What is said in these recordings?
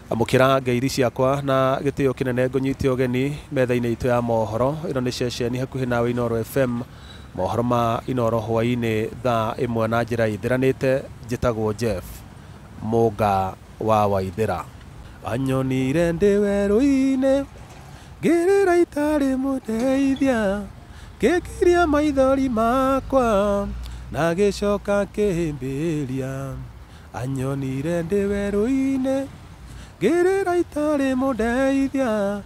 amukira ngeiri ciakwa na gitio kinene ngunyite ogeni metha-ini itu ya mohoro ino ni ceceni hakuhi nawe Inoro FM mohoro ma Inoro hwaini thaa imwe na njira ithiranite njitagwo Jeff Muga wa Waithira anyonire ndi weru-ini ngirira itari muteithia kikiria maithori makwa na gicoka kihimbiria anyonire ndi weru-ini ngirira itari muteithia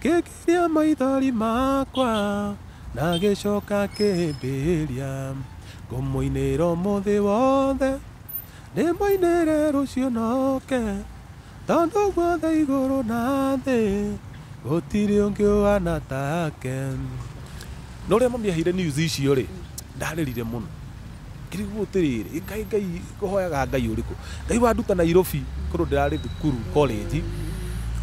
kikiria maithori makwa na gicoka kihimbiria ngumuinira umuthi wothe ndimuinire rucio noke tondu guothe iguru na thi gutiri ungi wana take nuria mami ahire news icio ri ndarerire muno kiri gutiriri ngai kuhoyaga ngai uriku ngai wanduta Nairobi kuru ndirari thukuru college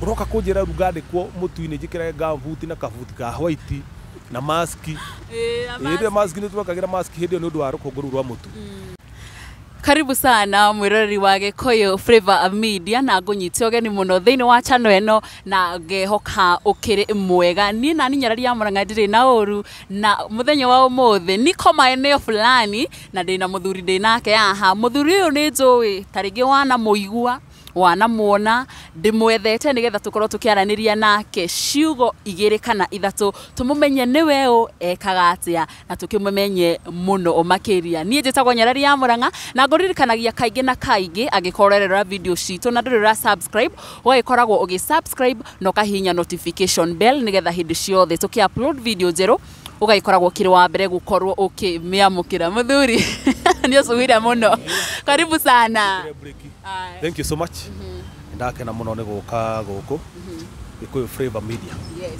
uroka kunjira rugandikwo mutu-ini njikire gambuti na kabuti ka white na mask inde mask ni twakagira mask hindi ni undu wa rukungu rwa mutu. Karibu sana mwiroreri wa Gikuyu Flavour Media na ngunyite ogeni muno thiini wa channel eno na ngehoka ukiri mwega ni nani nyararia Murang'a ndiri na uru na muthenya wa umuthi niko maeneo fulani na ndina muthuri ndinake aha muthuri uyu ni njui taringi wana muigua wana muona ndimwethete nigetha tukorwo tukiaraniria nake ciugo igiri kana ithatu tumumenye niwe u ekaga atia na tukimumenye muno omakiria nie njitagwo Nyarari ya Murang'a na nguririkanagia kaingi na kaingi agikorerera video citu na ndurira subscribe ugikoragwo ugisubscribe no kahinya notification bell nigetha hindi ciothe tuki-upload video njeru ugaikoragwo kiri wa mbere gukorwo ukimiamukira muthuri ni usuhira muno karibu sana. Thank you so much. Ndakena muno ni guka guku Gikuyu Flavour Media. Yes.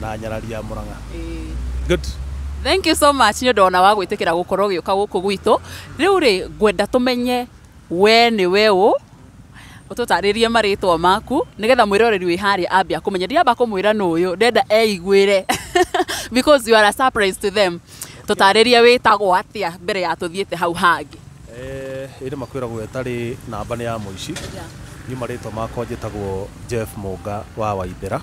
Na Nyarari ya Murang'a. Good. Thank you so much ni ndona wa gwitikira gukorwo giuka guku gwitu riu ri ngwenda tumenye we ni weũ ututaririe maritwa maku nigetha mwiroreri wi haria ambia kumenya ndiamba kumwira nuyu ndenda eigwire because you are a surprise to them tutaririe witagwo atia mbere ya tuthiete hau hangi. Iri makwiragwo etari namba ni ya muici ni maritwa makwa njitagwo Jeff Muga wa Waithira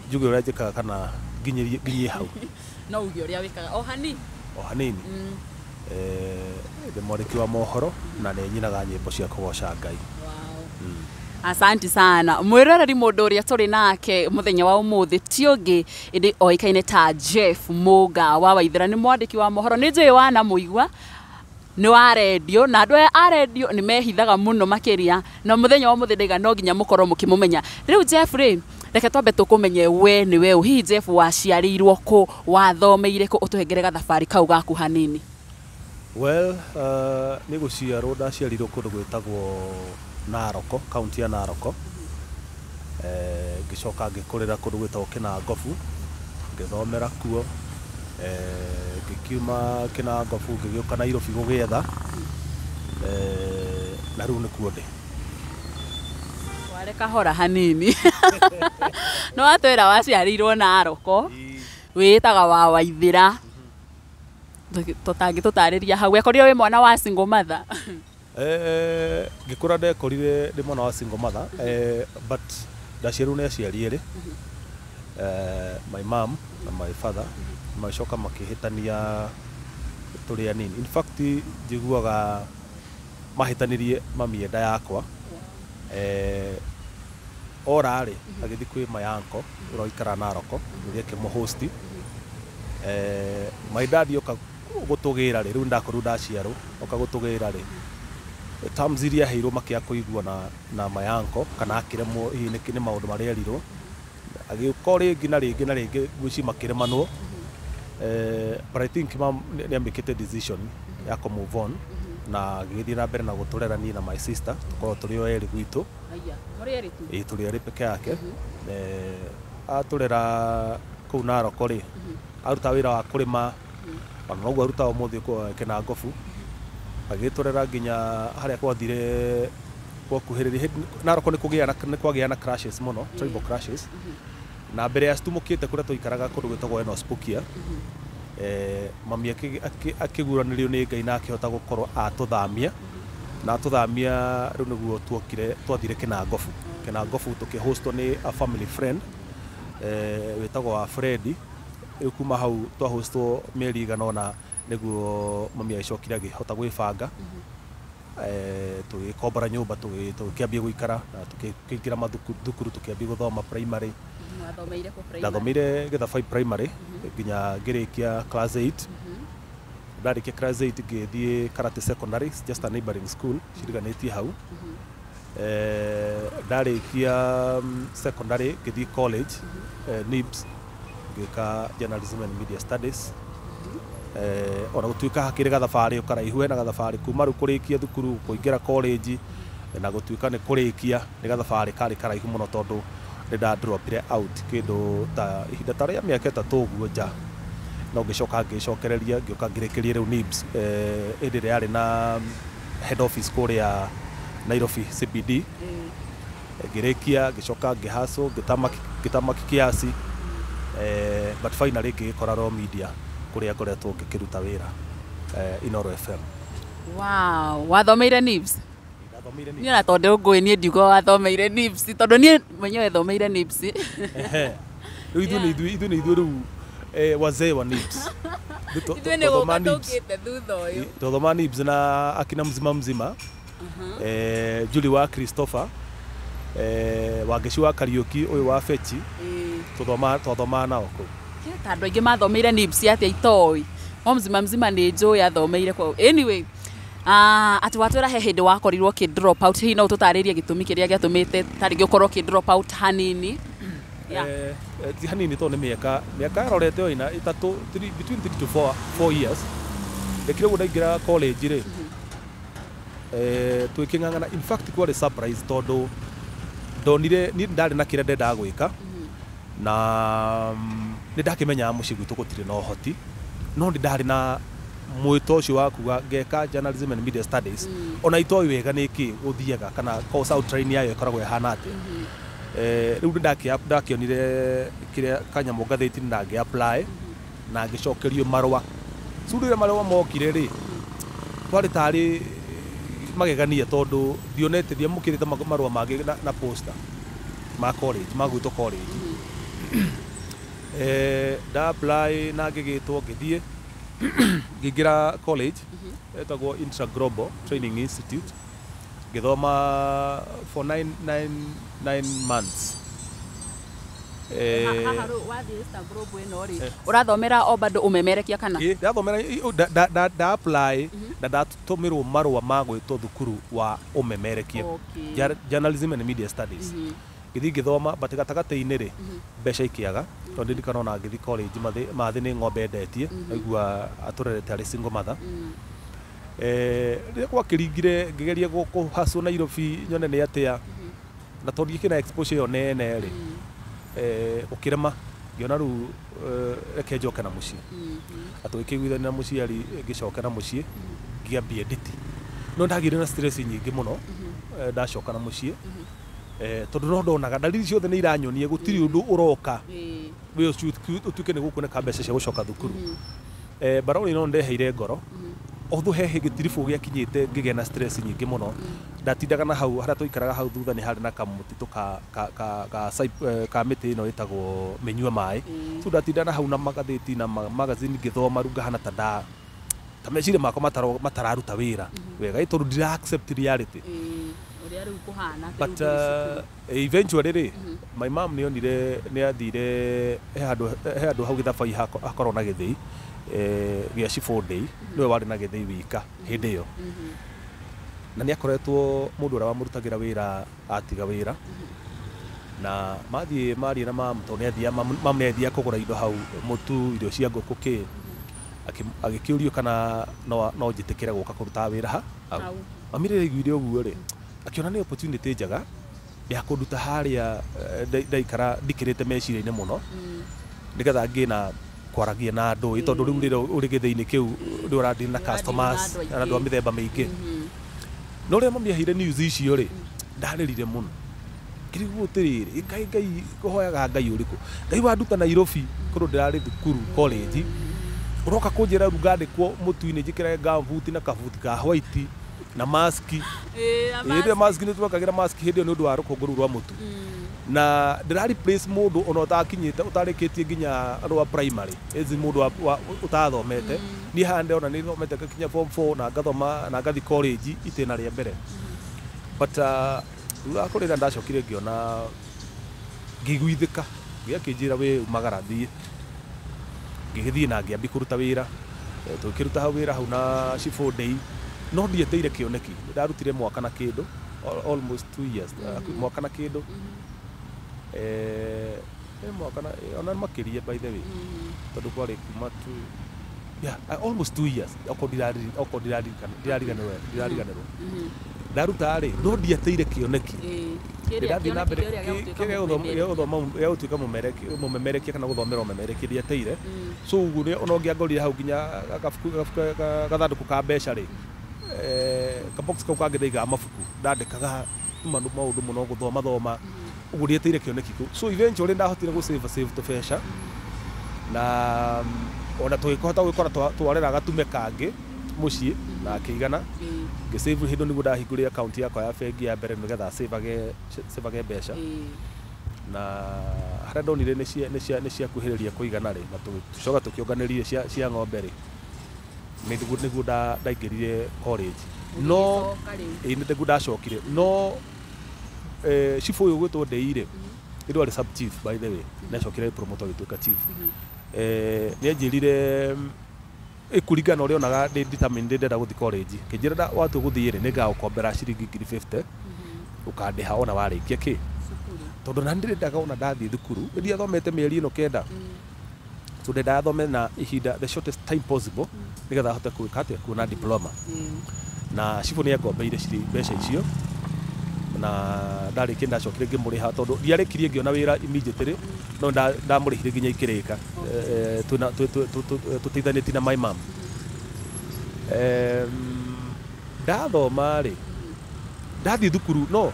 njuge uria njikaga kana nginyie hau no uge uria wikaga o hanini ndi mwandiki wa mohoro na ni nyinaga nyimbo cia kugoca Ngai. Asante sana mwiroreri mundu uria turi nake muthenya wa umuthi ti ungi indi oikaine ta Jeff Muga wa Waithira ni mwandiki wa mohoro ni njui wana muigua ni wa radio na andu a radio ni mehithaga muno makiria na muthenya wa umuthi ndiga no nginya mukorwo mukimumenya riu Jeff ri reke twambe tukumenye we ni we hi Jeff waciarirwo ku wathomeire ku utuhengere gathabari kau gaku hanini. Well ni guciarwo ndaciarirwo kundu gwitagwo Naroko, kaunti ya Naroko. Ngicoka ngikurira kundu gwitagwo Kinangofu ngithomera kuo ngikiuma Kinangofu ngigiuka Nairobi gugietha na riu ni kuo ndi wareka hora hanini no atwira waciarirwo Naroko witaga wa Waithira tutangi tutariria hau ekorire wi mwana wa single mother. Ngikura ndekorire ndi mwana wa single mother but ndaciarwo ni aciari eri my mom na my father macoka makihitania turi anini. In fact njiguaga mahitanirie mami enda yakwa orari agithi kwi my uncle uroikara Naroko uria kimuhost my dad yoka gutugira ri riu ndakoru ndaciarwo oka gutugira ri terms iria heirwo makia kuigua na my uncle kana akiremwo ni maundu maria erirwo agiuka ringi na ringi gwici makiremanwo but I think mom ni amekete decision ya ku move on na githii na mbere na guturera ni na my sister tukorwo turi o eri gwitu turi eri peke yake aturera kuu Naroko ri aruta wira wa kurima ona noguo aruta umuthi Kinangofu agiturera nginya haria kwathire kwakuhiriria Naroko ni kwagia na crashes muno tribal crashes na mbere ya citumukite kuria tuikaraga kundu gwitagwo Enospukia mami akiguranirio ni Ngai na akihota gukorwo atuthamia na tuthamia riu niguo tuokire twathire Kinangofu tukihostwo ni a family friend wetagwo wa Freddy. Riu kuma hau twahostwo mieri igana ona niguo mami agicokire agihota gwibanga tugikombora nyumba tugikiambia guikara na tukiingira mathukuru tukiambia guthoma primary. Ndathomeire Githabai primary nginya ngirikia class 8. Ndarikia class 8 ngithie Karate secondary, just a neighboring school ciriganitie hau. Ndarikia secondary ngithie college NIBS ngika journalism and media studies. Ona gutuika hakiri gathabari ukaraihu na gathabari kuma ru kurikia thukuru kuingira college na gutuika ni kurikia ni gathabari kari karaihu muno tondu nda dropire out kindu ta ihinda taria miaka 3 uguo nja no ngicoka ngicokereria ngioka ngirikirie riu NIBS indi yari na head office kuria Nairobi CBD. Ngirikia ngicoka ngihaso gitamaki kiasi but finally ngikora Raw Media kuria ngoretwo ngikiruta wira Inooro FM. Wow, wathomeire NIBS? Ni na tondu ngui ni ndiugo wathomeire NIBS tondu ni mwenyewe thomeire NIBS. Ithu ni riu wazee wa NIBS. Tuthoma NIBS na akina mzima Julie wa Christopher Wangeci wa Kariuki uyu wa Fechi tuthoma nao ku andu aingi mathomeire NIBS atia itoi mzima ni njui athomeire kwa anyway. Ati watwira he hindi wakorirwo ki drop out hihi no tutaririe gitumi kiria giatumite taringi ukorwo ki drop out hanini? Ti hanini to ni miaka rorete yo ina itatu between 3 to 4 years ekire gudaingira college ri twikingangana. In fact kwari surprise tondu ndonire ni ndari na kire ndenda gwika na ndakimenya muci gwitu gutire no hoti no ndari na mwito ucio wa kuga ngeka journalism and media studies ona itoi wega niki uthiaga kana course outline yayo ikoragwo ihana ati riu ndakionire kiria kanyamu ngathiti na ngi apply na ngicokerio marwa cudire marwa mokire ri twari tari magegania tondu dionete ndiamukirite marwa magi na poster ma college magwito college. Da apply na ngigitwo ngithie ngingira college etagwo Intra Global Training Institute ngithoma for 9 months. Urathomera o bado umemerekia kana? Ndathomera da apply na ndatumirwo marwa magwitwo thukuru wa umemerekia journalism and media studies. Githi ngithoma but gatagati-ini ri mbeca ikiaga tondu ndikanona ngithi college mathi ni ng'ombe ndetie aigua aturerete ari single mother. Riria gwakiringire ngigeria guhasu Nairobi nyone ni atia na tondu kina exposure yo nene ri ukirema ngiona ru reke njoke na mucii atwikiguithania na muciari ngicoka na mucii ngiambia edit no ndagire na stress nyingi muno ndacoka na mucii tondu no ndonaga dalili ciothe ni iranyonie gutiri undu uroka we utuike ni gukuneka mbeca cia gucoka thukuru baroni no ndeheire ngoro othu hehe gitirifu giakinyite ngige na stress nyingi muno ndatindaga na hau haria tuikaraga hau thutha ni hari na kamutitu ka miti ino itagwo menyua mai so ndatinda na hau na magatheti na magazine ngithoma runga hana tada tamecire mako matararuta wira wega itondu ndira accept reality but eventually my mom ni athire he handu hau Githabai hakorwo na githii gya Shifo Day niwe wari na githii wika hindi iyo na ni akoretwo mundu ura wamurutagira wira atiga wira na mathie mari na mam ni athia kugura indo hau mutu irio cia nguku ki agikiurio kana no njitikire guka kuruta wira ha amirire igwire uguo ri akiona ni opportunity njaga ya kunduta haria ndaikara ndikirite meciria-ini muno nigetha ngina kwaragia na andu itondu riu rira uri githii-ini kiu ndi urandi na customers na andu a mithemba mingi no ria mami ahire news icio ri ndarerire muno kiriguo tiriri ngai kuhoyaga ngai uriku ngai wanduta Nairobi kuru ndirari thukuru college uroka kunjira rugandikwo mutu-ini njikire gambuti na kabuti ka white na mask ĩrĩa mask nĩ twakagira mask hĩndĩ ĩyo nĩ ũndũ wa rũkũngũ rũu rwa mũtu na ndĩra replace mũndũ ona ũtakinyĩte ũtarĩkĩtie nginya rwa primary ezi mũndũ ũtathomete niĩ hande ona nĩ thomete ngakinya form 4 na ngathoma na ngathi college itĩna rĩa mbere but thutha kũrĩra ndacokire ngĩona ngĩiguithĩka gĩakĩnjĩra wĩ umagara thiĩ ngĩgĩthiĩ na ngĩambi kũruta wĩra tũkĩruta hau wĩra hau na Shifo Day no ndieteire kĩoneki ndarutire mwaka na kĩndũ almost 2 years mwaka na kĩndũ mwaka na ona makĩria by the way tondũ kwarĩ kuma almost 2 years oko ndirariganĩrwo ndaruta rĩ no ndiateire kĩoneki ndirathiĩ na mbere gĩa gũtuĩka mũmemerekia kana gũthomera ũmemerekia ndiateire so ũguo ona ũngĩangorire hau nginya gathandũkũ ka mbeca rĩ kabox kau kangĩthaigaga mabuku ndandĩkaga maũndũ mũno gũthoma ũguo ndiateire kĩoneki kĩu so eventually ndahotire gũsave tũbeca na ona tũgĩkũhota gwĩkora twarera gatume kangĩ mũciĩ na kĩigana ngĩsave hĩndĩ nĩguo ndahingũrire account yakwa ya bengi ya mbere nĩgetha save mbeca na harĩa ndonire nĩ ciakuhĩrĩria kũigana rĩ na tũcoka tũkĩonganĩrire cia ng'ombe rĩ nĩguo ndaingĩrire college no nĩguo ndacokire no Shifo ũyũ gwĩtwo Ndei rĩ nĩ ndwarĩ sub chief by the way nacokire promoter gĩtuĩka chief nĩanjĩrire kũringana ũrĩa onaga ndĩ determined ndenda gũthiĩ college kĩnjĩra watua gũthiĩ rĩ nĩngagũkombera ciringi 50 ũkandĩha ona warĩkia kĩ tondũ na ndĩrendaga ona ndathiĩ thukuru ndiathomete mĩeri ĩno kenda so ndendaga thome na ihinda the shortest time possible nĩgetha hote kuona diploma na Shifo nĩangombeire mbeca icio na ndarĩkia ndacokire ngĩmũrĩha tondũ ndiarĩkirie ngĩona wĩra immediately no ndamũrĩhire nginya ikĩrĩka tũteithanĩtie na my mom ndathoma rĩ ndathiĩ thukuru no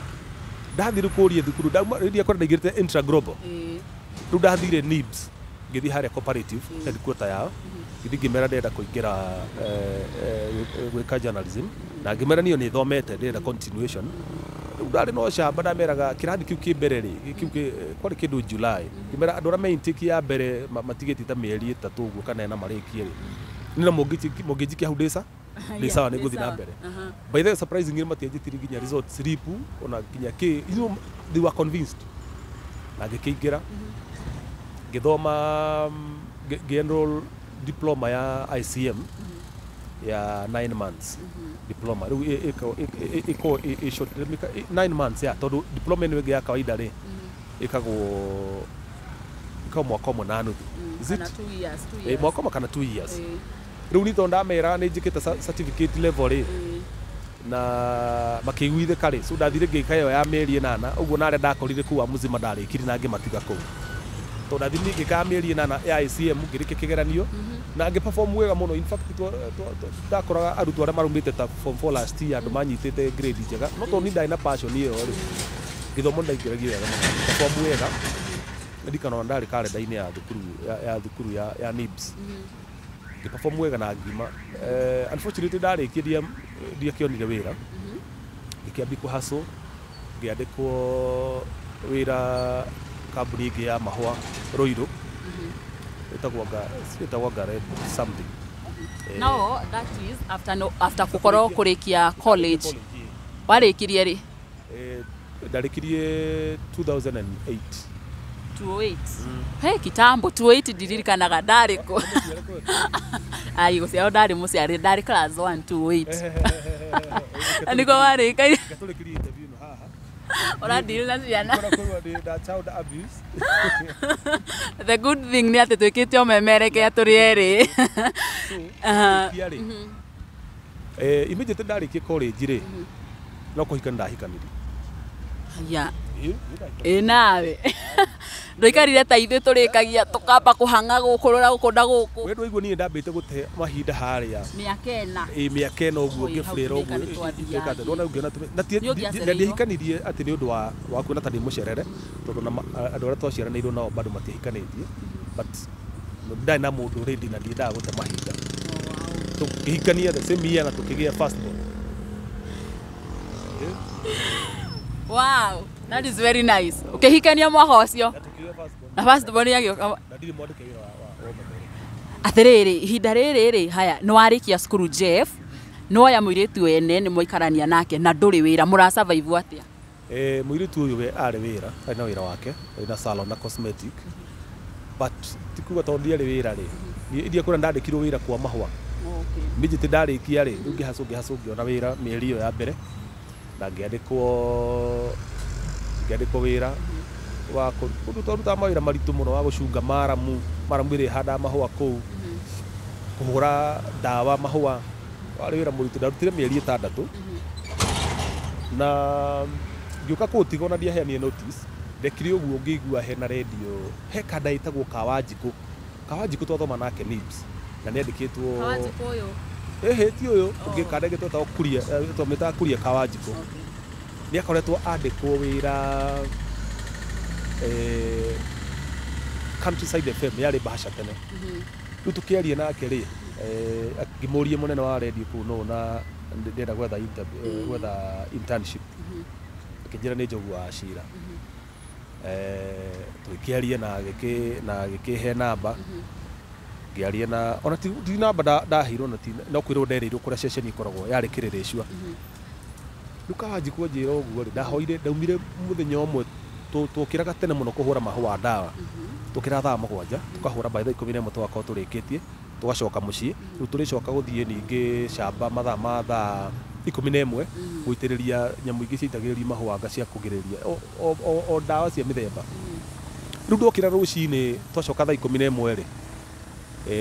ndathiĩ kũũria thukuru ndiakorwo ndaingĩrĩte intra global rĩu ndathire NIBS ngĩthiĩ harĩa cooperative headquarter yao ngĩthiĩ ngĩmera ndĩrenda kũingĩra gwĩka journalism na ngĩmera niyo nĩ thomete ndĩrenda continuation ndarĩ no camba ndameraga kĩrathi kĩu kĩ mbere rĩ kwarĩ kĩndũ July ngĩmera andũ arĩa me intake ya mbere matigĩtie ta mĩeri 3 ũguo kana na marĩkie rĩ nĩna mũngĩnjikia hau ndĩ sawa nĩngũthiĩ na mbere by the way surprisingly matianjĩtire nginya result slip ona nginya kĩ they were convinced na ngĩkĩingĩra ngĩthoma ngĩenroll diploma ya ICM ya 9 months diploma rĩu ĩko 9 months ya tondũ diploma ĩno ĩngĩ ya kawaida rĩ ĩkagwo mwaka ũmwe na nuthu mwaka ũmwe kana 2 years rĩu nĩ tondũ ndamera nĩ njĩkĩte certificate level rĩ na makĩiguithĩka rĩ so ndathire ngĩka ĩyo ya mĩeri 8 ũguo narĩa ndakorire kuwa mũzima ndarĩkire na ngĩmatiga kũu tondũ ndathire ngĩka mĩeri 8 ya ICM ngĩrĩkia kĩgeranio na ngĩperform wega mũno in fact ndakoraga arutwo arĩa marumĩte ta form 4 last year andũ manyitĩte grade njega no tondũ nĩ ndarĩ na passion ĩyo rĩ gĩthomo ndaingĩragia wega mũno perform wega ndikana ndarĩ kalenda-inĩ ya thukuru ya NIBS ngĩperform wega na ngima unfortunately ndarĩkia ndiakĩonire wĩra ngĩkĩambia kũhustle ngĩandĩkwo wĩra kambuni ĩngĩ ya mahũa Roiro ĩtagwo Gareth something no that is after gũkorwo kũrĩkia college warĩkirie rĩ ndarĩkirie 2008 he kitambo 28 ndiririkanaga ndarĩ kũ ai gũciarwo ndarĩ mũciarĩ ndarĩ class 1 28 nĩguo warĩkaire gatũrĩkirie interview no haha ũrandire na ciana child abuse the good thing nĩ atĩ twĩkĩte ũmemerekia tũrĩ erĩ immediately ndarĩkia college rĩ no kũhika ndahikanĩrie ya nawe ndũikarire ta ithuĩ tũrĩkagia tũkamba kũhang'a gũkũ rũra gũkũnda gũkũ we ndũigua niĩ ndambĩte gũte mahinda harĩa mĩaka ĩna ũguo ngĩbũrĩra ũguo ndona ũngĩona na ndiahikanirie atĩ nĩ ũndũ wa kuona ta ndĩ mũcerere tondũ andũ arĩa twaciaranĩirwo nao bado matiahikanĩtie but ndarĩ na mũndũ ready na ndiendaga gũte mahinda tũkĩhikania the same year na tũkĩgĩa first born Wow, that is very nice. Ukihikania mwaka ucio na first born yagioka atiriri ihinda riri haya ni warikia cukuru Jeff no ya muiritu ene ni muikarania nake na nduri wira mura survive atia muiritu uyu we ari wira na wira wake na salon na cosmetic but tikuga tondia ri wira ri ndia kuna ndandikirwo wira kwa mahua mbijite ndarikia ri ungi hasungi ona wira mieri iyo ya mbere na ngiandikwo wira wa kuruta mawira maritu muno wa gucunga maramu iri handa mahua kuu kuhura dawa mahua wari wira muritu ndarutire mieri 6 na ngiuka kutigona ndia heanie notice ndekire uguo ngigua he na radio he kada itagwo Kawanjiku twathoma nake NIBS na ni andikitwo Kawanjiku uyu ti uyu ungi kada gitwo ta kuria twamita kuria Kawanjiku ni akoretwo andikwo wira Countryside FM yari bahasha tene riu tukiaria nake ri akimurie munene wa radio kuu no na ndenda gwetha internship akijira ni njogu wa Ashira tukiaria na gikihe namba ngiaria na ona ti namba ndahirwo na ti no kwirwo nderirwo kuria session ikoragwo yari kiriricua riu Kawanjiku njira uguo ri ndahoire ndaumire muthenya umwe tukiraga tene muno kuhura mahua ndawa tukira thaa 7 tukahura by the 11 twakao turikitie tugacoka mucii riu turicoka guthie ningi shamba mathaa ma thaa 11 guitiriria nyamu ingi ciitagiriria mahua cia kugiriria o ndawa cia mithemba riu ndokira rucini twacoka thaa 11 ri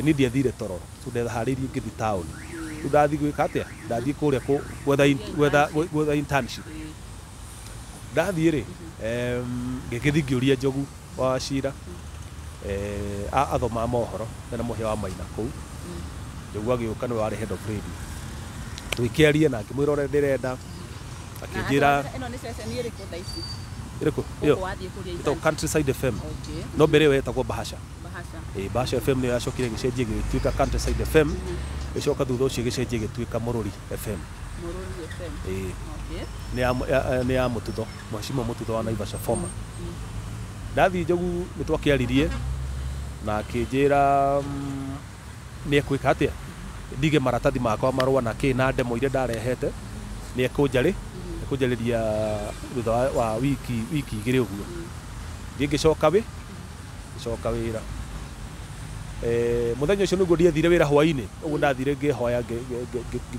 ni ndiathire toro ndeharirie ngithi town riu ndathi gwika atia ndathi kuria gwetha internship ndathi ri ngigithi ngiuria njogu wa Ashira athoma mohoro na muhia wa Maina kuu njogu agiuka ni wari head of radio twikiarie na ngimwira ore ndirenda akinjira ino ni session iriku thaici iriku iyo ito Countryside FM no mbere yo etagwo Bahasha Bahasha FM ni yacokire gicenjie gituika Countryside FM icoka thutha ucio gicenjie gituika Mururi FM ni ya mututho mwashimo mututho wa Naivasha former ndathi njogu ni twakiaririe na akinjira ni ekwika atia ndige maratathi makwa marua na kina demo ire ndarehete ni ekunjariria thutha wa wiki igiri uguo ngicoka wira muthenya ucio niguo ndiathire wira hwaini uguo ndathire ngihoya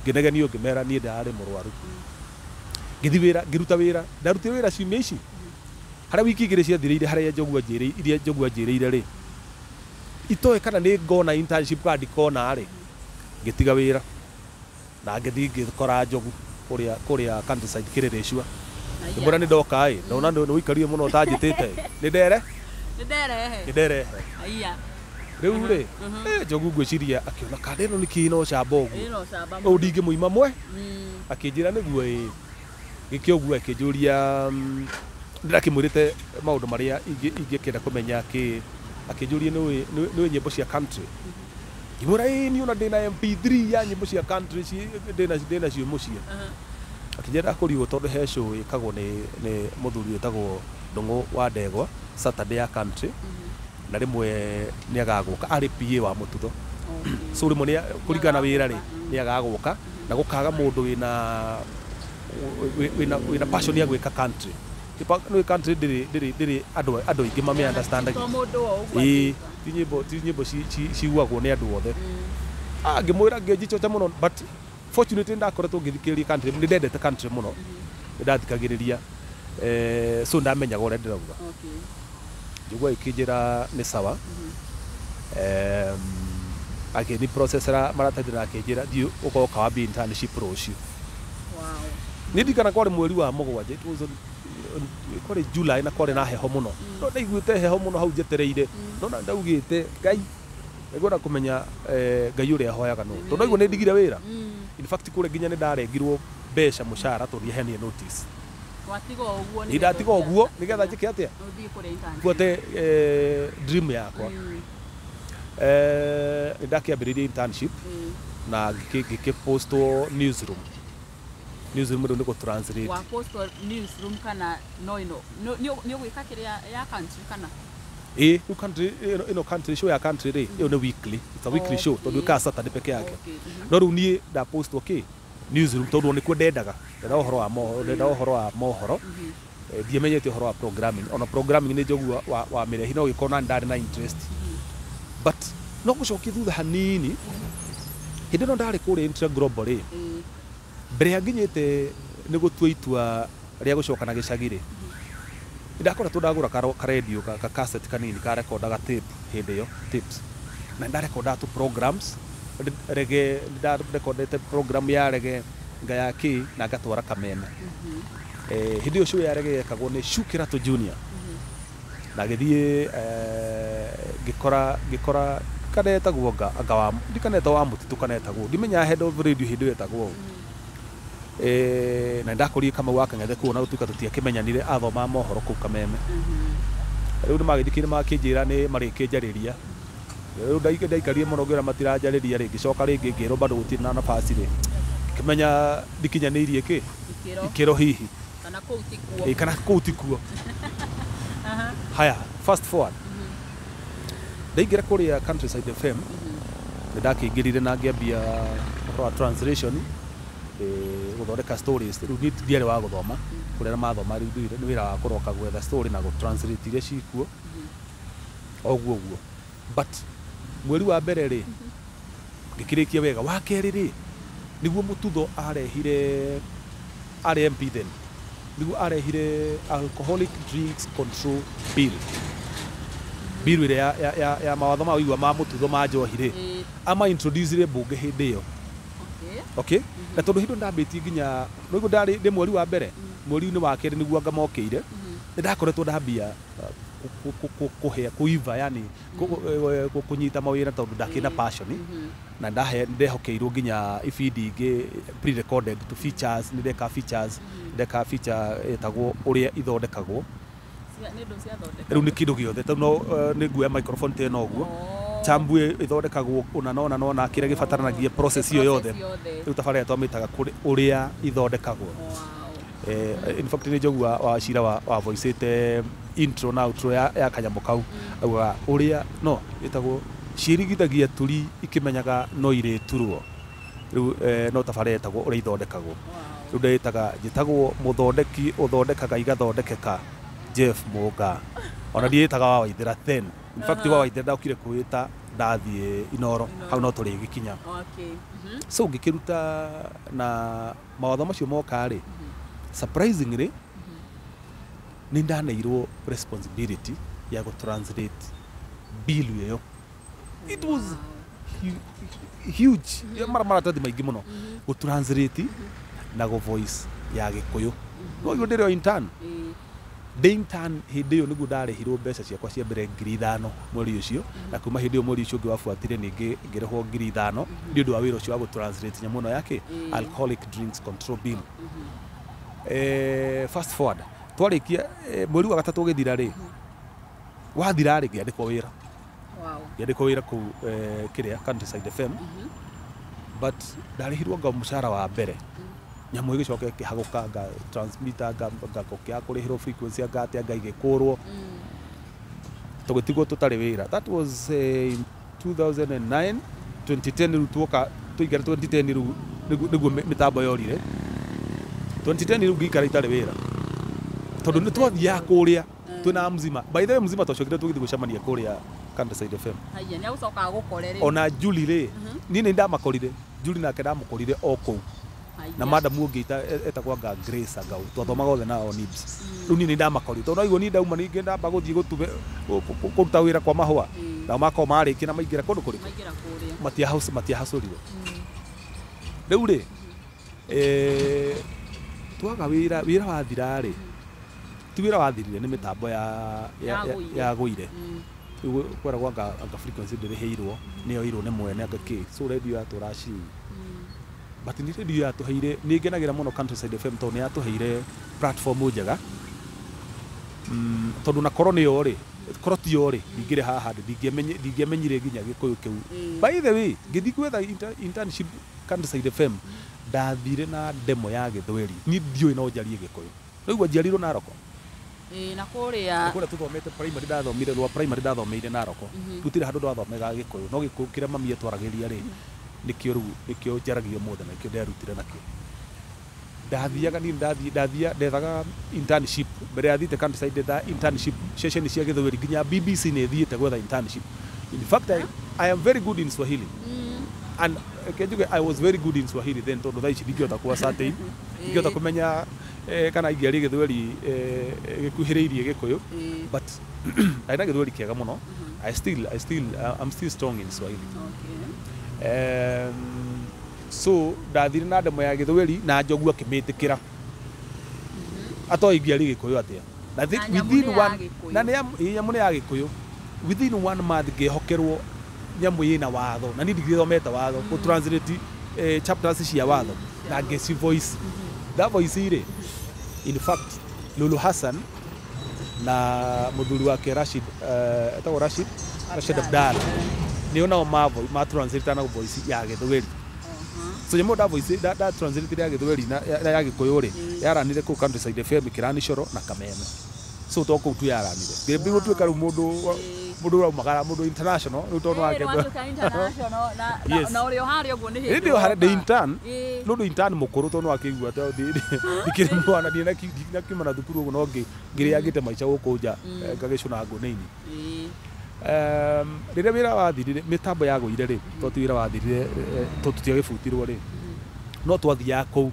nginegenio ngimera ni ndari murwaru ngithi wira ngiruta wira ndarutire wira ciumia ici haria wiki igiri ciathirire haria njogu anjiriire ri itoe kana ni ngona internship card kona ri ngitiga wira na ngithi ngikora njogu kuria Countryside kiriricua mbura ni ndoka ndona ni wikarie muno utanjitite ni ndere aiya riu ri njogu ngwiciria akiona kada ino ni kino camba uguo ndingi muima mwe akinjira niguo gikioguo akinjuria ndirakimwirite maundu maria ingikenda kumenya akinjuria ni nyimbo cia country ngimwira ni ona ndina MP3 ya nyimbo cia country ndina cio mucie akinjira akuriwo tondu he show ikagwo ni muthuri etagwo Ndungu wa Ndegwa Saturday ya country na rimwe ni agaguka ari PA wa mututho so rimwe kuringana wira ri ni agaguka na gukaga mundu wina passion ya gwika country no country ndiri andu ingi mame understand ti nyimbo ciugagwo ni andu othe ngimwira ngijichocha muno but fortunately ndakoretwo ngithikiriria country ni ndendete country muno ndathikagiriria so ndamenyaga uria ndirauga njigua ikinjira ni sawa ageni processor maratathi na akinjira thiu ugoka wa internship rucio ni ndikana kwari mweri wa mugwanja kwari July na kwari na heho muno no ndaiguite heho muno hau njetereire no na ndaugite ngai ngora kumenya ngai uria hoyaga no tondu iguo ni ndigire wira in fact kure nginya ni ndarengirwo mbeca mushara tondu henie notice ni ndatiga uguo nigetha njike atia kuote dream yakwa ndakiambiriria internship na ngikipostwo newsroom newsroom ndo niko translate wa post newsroom kana no nio gwika kiria ya country kana you country country show ya country ri yo ni weekly, it's a weekly show tondu ka Saturday peke yake no ru nie da post newsroom tondu ni kwendaga ndenda uhoro wa mohoro ndiamenyete uhoro wa programming ona programming ni jogu wa mirehi no gikona ndari na interest but no gucoki thutha hanini hindi no ndari kuri intra global ri mbere ya nginyite ni gutua itua ria gucokana gicagiri ndakora ndagura ka radio ka cassette kanini ka recordaga tape hindi yo tips na ndarekorda tu programs rege ndarekordete program ya rege ngaya ki na ngatwara kameme hindi yo show ya rege yakagwo ni Shukirato Junior na githie gikora kanetagwo ngawa ndikaneta wa mutitu kanetagwo ndimenya head of radio hindi yetagwo na ndakori kama waka ngathe kuona utuka tutiakimenyanire athoma mohoro ku kameme riu ni magithikire makinjira ni marikinjariria riu ndaikarie muno ngira matirajarĩria ringi coka ringi ngiro bado gutiri na nafasi ri kimenya ndikinyanirie ki ikiro hihi kana kuutikuo haya fast forward ndaingira kuria Countryside FM ndakingirire na ngiambia translation guthondeka stories riu ndiare wa guthoma kuria mathoma riu ni wira wa kuroka gwetha story na gutranslate iria cikuo oguo but mweri wa mbere ri ngikirikia wega wa keri ri niguo mututho arehire RMP then niguo arehire Alcoholic Drinks Control Bill ile ya mawatho ma uigwa ma mututho ma njohi ri ama introduce bunge hindi yo okay na tondu hindu ndambitie nginya no ndari ndi mweri wa mbere mweri-ini wa keri niguo ngamokeire ndakoretwo ndambia kuhea kuiva yani kunyita mawira tondu ndakina passion na ndehokeirwo nginya ibindi ingi pre-recorded to features ndeka feature etagwo uria ithondekagwo riu ni kindu giothe tondu no niguoya microphone te no guo chambu ithondekagwo una kire gibataranagia process iyo yothe riu tabarĩra twamĩtaga kuri uria ithondekagwo in fact ni jogu wa cira wa voice intro na outro ya kanyamũ kau auga uria no itagwo cirigithagia turi ikimenyaga no ire turwo riu no tabarĩra itagwo uria ithondekagwo riu ndĩtaga njĩtagwo muthondeki uthondekaga igathondekeka Jeff Muga ona ndiĩtaga wa Waithĩra then in fact wa Waithĩra ndokire kwĩta ndathie Inoro hau no tũrĩ gikinya so ngikiruta na mawatho macio moka ri surprisingly ni ndanairwo responsibility ya go translate bill iyo it was huge mara tadi maigi muno go translate na go voice ya Gikuyu no yo ndĩrĩ intern Dayton hindi yo niguo ndarehirwo mbeca ciakwa cia mbere 5,000 mweri ucio na kuma hindi yo mweri ucio ngiwafuatire ningi ngirehwo 5,000 ni undu wa wira ucio wa translate nyamu no yake Alcoholic Drinks Control Bill fast forward twarikia mweri wa gatatu githira ri wathira ri ngiandikwo wira ngiandikwo wira ku kiria Countryside FM but ndarehirwo nga mushara wa mbere nyamu igicoke kihaguka nga transmitter nga kokya kurihiro frequency ngate ngaigekurwo tugutigwo tutari wira that was in 2009 2010 rutuoka tuigara 2010 niguo mitambo yorire 2010 ru ngikara itari wira tondu ni twathia kuria twina mzima by the way mzima twacokire tugithi gucamania kuria Countryside FM haya ni ucoka gukorere ona Julie ri ni ndamakorire Julie nake ndamukorire oku na madam ungiita etagwa nga Grace Agau twathomaga othe nao nibs riu ni ndamakorire tondu igwo ni ndauma ningi ndamba guthie gutube kuruta wira kwa mahua na mako mariki na maingira kundu kuriku matia hacurire riu ri twaga wira wathira ri ti wira wathirire ni mitambo ya guire kweragwo anga frequency ndiriheirwo niyo irwo ni mwene anga ki so radio ya turaci but ni radio ya tuheire ni ngenagira muno Countryside FM tondu ya tuheire platform njega tondu na koroni yo ri korotio ri ingire haha ndingĩmenyire nginya gĩkũyũ kĩu. By the way ngĩthi gwetha internship Countryside FM ndathire na demo ya Gĩthweri ni ndiũĩ no njarie Gĩkũyũ rĩu njiarirwo Naroko na kũrĩa tũthomete primary ndathomire rwa primary ndathomeire Naroko gũtirĩ handũ ndathomega Gĩkũyũ no Gĩkũyũ kĩrĩa mami etwaragĩria rĩ nĩkĩo njaragio mũthenya na kĩo nderutire nakĩo ndathiaga ni ndethaga internship mbere ya thiĩte Countryside internship session cia Gĩthweri nginya BBC nĩ thiĩte gwetha internship. In fact I am very good in Swahili and I was very good in Swahili then tondu thaici ndingĩhota kuwa certain ndingĩhota kũmenya kana ingĩaria Gĩthweri gĩkuhĩrĩirie Gĩkũyũ but ndaina Gĩthweri kĩega mũno. I'm still strong in Swahili. So ndathire na demo ya Gĩthweri na Njogu akĩmĩtĩkĩra atoĩ ingĩaria Gĩkũyũ atĩa na nyamũ nĩ ya Gĩkũyũ within 1 month ngĩhokerwo nyamũ ĩna watho na niĩ ndigĩthomete watho gũ translate chapters cia watho na ngĩci voice that voice ire in fact Lulu Hassan na mũthuri wake Rashid etagwo Rashid Abdalla nĩo nao ma translate na voice ya Gĩthweri. So nyamũ da voice da translate ya Gĩthweri na ya Gĩkũyũ ri yaranire ku Countryside FM Kĩrani Coro na Kameme so to kũ tu yaranire ngĩrĩ gũtuĩka rĩu mũndũ raumagara mũndũ international rĩu tondu wake na ũrĩa harĩa ũguo nĩ hĩndĩ ĩyo harĩ intern no intern mũkũrũ tondu wakĩigua ta ndikĩrĩ mwana na kiumana thukuru ũguo no ngĩrĩagĩte maica gũkũ nja ngagĩcũna ngũnĩ-inĩ. Rĩrĩa wĩra wathirire mĩtambo yagũire rĩ toti wĩra wathirire tũtiagĩbutirwo rĩ no twathiaga kũu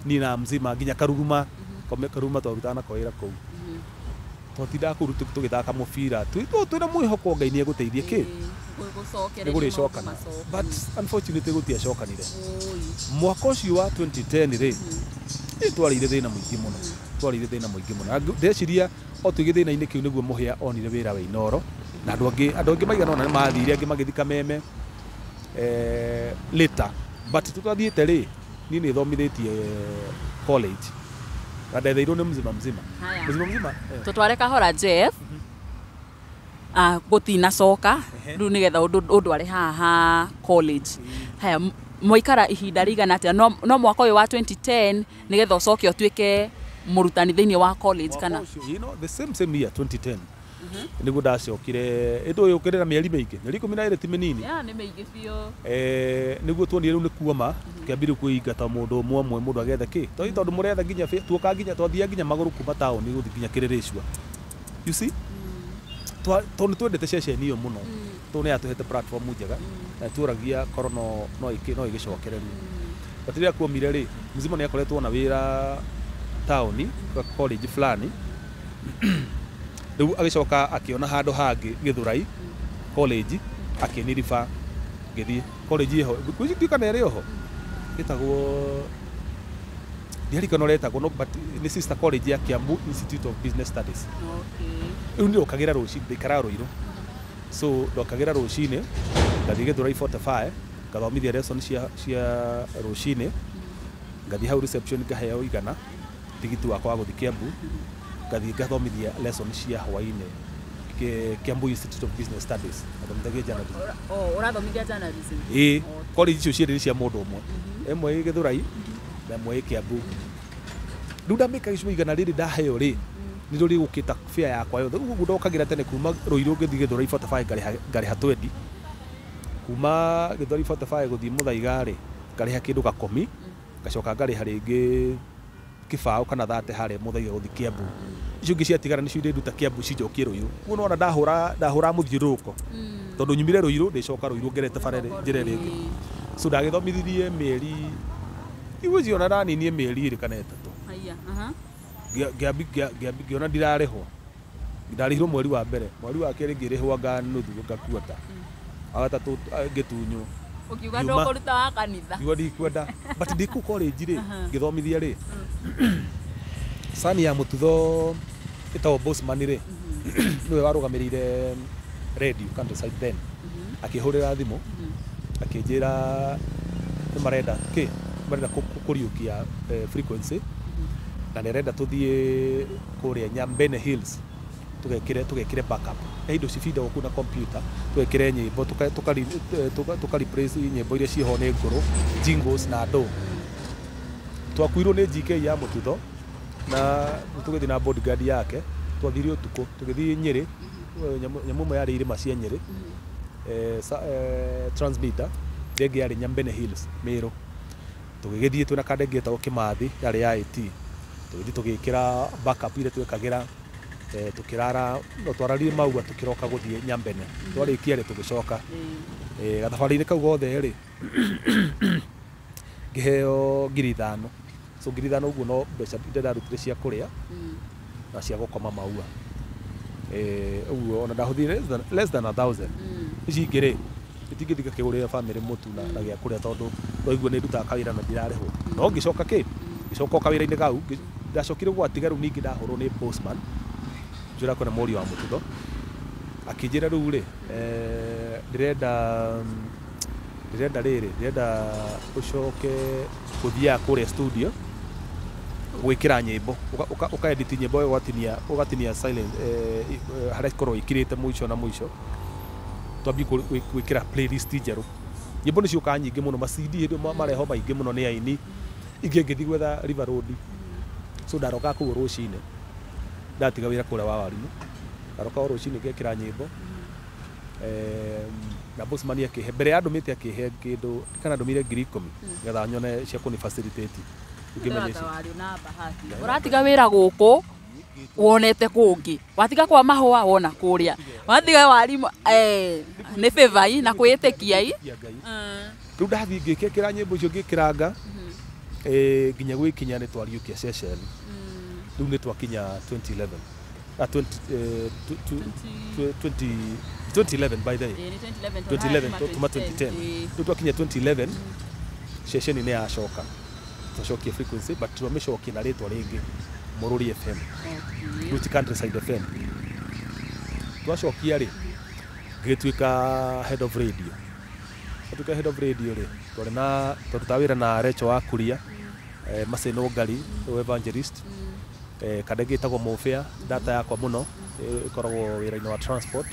ni na mzima nginya Karuruma twarutana kwĩra kũu twatindaga kũu tũgĩthaka mũbira twĩna mwĩhoko Ngai nĩ egũteithia kĩ nĩgũrĩcokana but unfortunately gũtiacokanire. Mwaka ũcio wa 2010 rĩ twarĩire thĩna mũingĩ mũno ndeciria o twĩ gĩthĩna-inĩ kĩu nĩguo mũhĩa onire wĩra wa Inooro na andũ angĩ maigana ona nĩmathire angĩ magĩthi Kameme later but tũtathiĩte rĩ niĩ nĩ thomithĩtie college na ndetheirwo nĩ mzima tũtware kahora Jeff gũtinacoka rĩu nĩgetha ũndware haha college. Haya mwaikara ihinda rĩigana atĩa no mwaka ũyũ wa 2010 nĩgetha ũcoke ũtuĩke mũrutani thĩinĩ wa college kana the same year 2010 nĩguo ndacokire ĩndũ ũyũ ũkĩrĩ na mĩeri mĩingĩ mĩeri 12 ti mĩnini nĩ mĩingĩ biũ nĩguo tuonire rĩu nĩ kuoma kĩambire kwĩingata mũndũ ũmwe mũndũ agethe kĩ tondũ mũretha nginya tuoka nginya twathiaga nginya magũrũ kuma taũni gũthiĩ nginya Kĩrĩrĩcua you see tondũ twendete ceceni iyo mũno tondũ nĩ yatũhete platform njega na tũragia korwo no ĩgĩcokere rĩu but rĩrĩa kuomire rĩ mzima nĩ akoretwo na wĩra taũni college fulani rĩu agĩcoka akĩona handũ hangĩ Gĩthũrai college akĩniriba ngĩthiĩ college ĩho gwĩciria kana ĩrĩ oho ĩtagwo ndiarikana ũretagwo no but nĩ sister college ya Kiambu Institute of Business Studies. Rĩu nĩ ũkagĩra rũcinĩ ndaikaraga Rũirũ so ndokagĩra rũcinĩ ngathiĩ Gĩthũrai 45 ngathomithia lesson cia rũcinĩ ngathiĩ hau reception ngaheo igana tigiti wakwa wa gũthiĩ Kiambu ngathiĩ ngathomithia lesson cia hwaĩ-inĩ Kiambu Institute of Business Studies athomithagia journalism. Ũrathomithia journalism? College icio cierĩ cia mũndũ ũmwe ĩmwe Gĩthũrai na ĩmwe Kiambu. Rĩu ndamĩka gĩcunjĩ igana rĩrĩ ndaheo rĩ nĩ rĩo rĩgũkĩta fare yakwa yothe ũguo ndokagĩra tene kuma Rũirũ ngĩthiĩ Gĩthũrai 45 ngarĩha 20 kuma Gĩthũrai 45 gũthiĩ Mũthaiga rĩ ngarĩha kĩndũ gakomi ngacoka ngarĩha rĩngĩ Kĩbaũ kana 30 harĩa Mũthaiga gũthiĩ Kiambu. Icio ingĩ ciatigara nĩcio irĩnduta Kiambu cinjokie Rũirũ. Ũguo nona ndahũra mũthiũrũrũko tondũ nyumire Rũirũ ndĩcoka Rũirũ ngerete bara njĩra rĩngĩ so ndagĩthomithirie mĩeri igũciona ndaninie mĩeri 2 kana 3 ngĩona ndirarĩhwo ndarĩhirwo mweri wa mbere mweri wa kerĩ ngĩrĩhwo nuthu ngakuota wa gatatũ ngĩtunywo ukiuga ndũkũruta wa kanitha igo ndikwenda but ndikũ college rĩ ngĩthomithia rĩ sani ya mũtutho ĩtagwo Bosman rĩ nĩwe warũgamĩrĩire radio Countryside then akĩhũrĩra thimũ akĩnjĩra nĩ marenda kũriũkia frequency na nĩrenda tũthiĩ kũrĩa Nyambene Hills tugekire backup indo cibinda gũkũ na computer tugekire nyĩmbo tuka replace nyĩmbo iria ciho nĩ ngũrũ jingles na ndũ twakuirwo nĩ GK ya mũtutho na tugĩthiĩ na bodyguard yake twathire ũtukũ tũgĩthiĩ Nyĩrĩ nyamũ ĩmwe yarĩ irĩma cia Nyĩrĩ transmitter ndege yarĩ Nyambene Hills Meru tugĩgĩthiĩ twĩna kandege getagwo Kĩmathi yarĩ ya IT tũgĩthiĩ tũgĩkĩra backup iria twekagĩra tukirara no twararire maua tukiroka guthie Nyambene twarikia ri tugicoka gathabari-inĩ kau gothe ri ngiheo 5,000 so 5,000 uguo no mbeca ndarutire cia kuria na cia gukoma maua uguo ona ndahuthire less than 1,000 ici ngiri itingithika kigurira family mutu na gya kuria tondu roiguo ni ndutaga kawira na ndirarihwo no ngicoka gicoka kawira-inĩ gau ndacokire gwatiga riu ningi ndahurwo ni postman njura kuna mori wa mũtutho akĩnjĩra rĩu rĩ ndĩrenda ũcoke gũthiaga kũrĩa studio gwĩkĩra nyĩmbo ũkaedit nyĩmbo ũgatinia silent harĩa ikorwo ĩkĩrĩte mũico na mũico twambi gwĩkĩra playlist njerũ nyĩmbo nĩ ciũkaga nyingĩ mũno ma-CD hĩndĩ mareho maingĩ mũno nĩ aini ingĩ ngĩthiĩ gwetha River Road so ndarokaga kũu rũcinĩ ndatiga wĩra kũrĩa wa Warimũ ndaroka rũcinĩ ngekĩra nyĩmbo na bossman akĩhe mbere ya ndũmĩte akĩhe kĩndũ kana ndũmire 10,000 ngetha nyone cia kũni facilitate ngĩmenya ũratiga wĩra gũkũ wonete kũngĩ watiga kwa mahũa wona kũrĩa watiga Warimũ nĩ favor na kwĩĩtĩkia rĩu ndathiĩ ngĩkĩra nyĩmbo icio ngĩkĩranga nginya gwĩkinya nĩ twariũkia session rĩu nĩ twakinya 2011 2011 by the way 2011 tuma 2010 rĩu twakinya 2011 session nĩ yacoka twacokia frequency but tũmĩcokia na rĩtwa rĩngĩ Mũrũri FM Ruti Countryside FM twacokia rĩ ngĩtuĩka head of radio atuĩka head of radio rĩ twarutaga wĩra na Recho wa Kuria Maseno Ngari evangelist kadege itagwo Mofia data yakwa muno ikoragwo wĩra-inĩ wa transport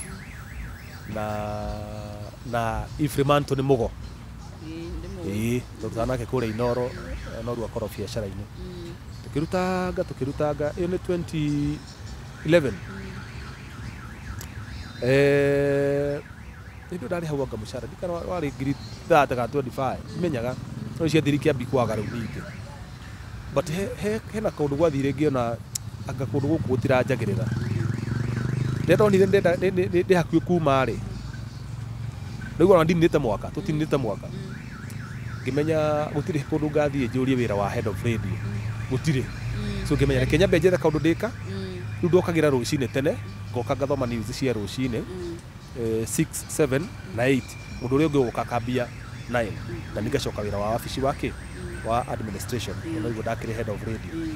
na Ifremanto nĩ Mugo tũrutaga nake kũrĩa Inoro Noru akorwo biacara-inĩ tukirutanga iyo nĩ 2011 ndio ndari hau anga mucara ndikana wari ngiri 30 menyaga no cia thiri kia bikwaga rĩu ningĩ but hena kaundu gwathire ngiona anga kundu guku gutiranjagirira ndonire ndi hakuĩ kuma rĩ rĩu ona ndinĩte mwaka tutinĩte mwaka ngimenya gutire kundu ngathie njũrie wĩra wa head of radio gutire so ngimenya reke nyambe njethe kaundu ndika rĩu ndokagira rũcinĩ tene ngoka ngathoma news cia rũcinĩ 6, 7 na 8 mundu ũrĩa ũngĩ gũka kambia 9 na ningacoka wĩra wa wabici wake wa administration no igo ndakĩrĩ head of radio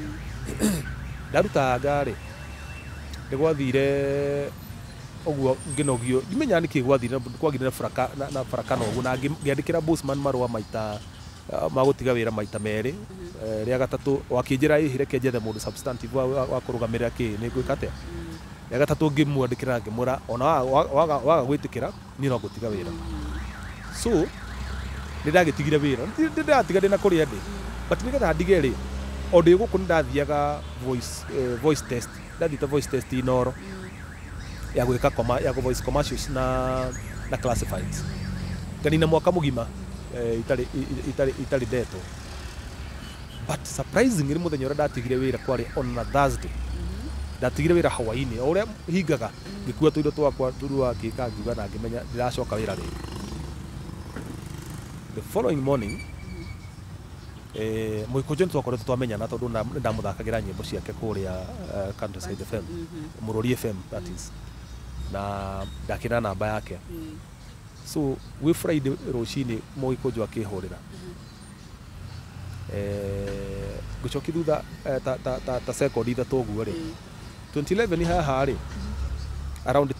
ndarutaga rĩ ndĩgwathire ũguo ngĩnogio ndimenya nĩkĩ gwathire kwagire na farakano ũguo na ngĩandĩkĩra bossman marũa maita magũtiga wĩra maita merĩ rĩa gatatũ wakĩnjĩra ihireke njethe mũndũ substantive wa kũrũgamĩrĩra kĩ nĩ ngwĩka atĩa rĩa gatatũ ngĩmwandĩkĩra ngĩmũra ona waga gwĩtĩkĩra niĩ no ngũtiga wĩra so ndagĩtigire wĩra ndatiga ndĩna kũrĩa ndĩ but nĩgetha ndige rĩ o ndĩ gũkũ nĩndathiaga voice test ndathiĩte voice test Inoro ya gwĩka ya voice commercials na classifieds nganina mwaka mũgima itarĩ ndeto but surprisingly mũthenya ũrĩa ndatigire wĩra kwarĩ on a Thursday ndatigire wĩra Hawaii-inĩ o ũrĩa hingaga ngĩkua tũindo twakwa ndurua ngĩka ngiuga na ngĩmenya ndĩracoka wĩra rĩngĩ the following morning Mũiko John twakoretwo twamenyana tondũ ndamuthakagĩra nyĩmbo ciake kũrĩa Countryside FM Mũrũri FM that is na ndakĩra namba yake so we Friday rũcinĩ Mũiko John akĩhũrĩra ngĩcoki thutha ta second ithatũ ũguo rĩ 2011 haha rĩ around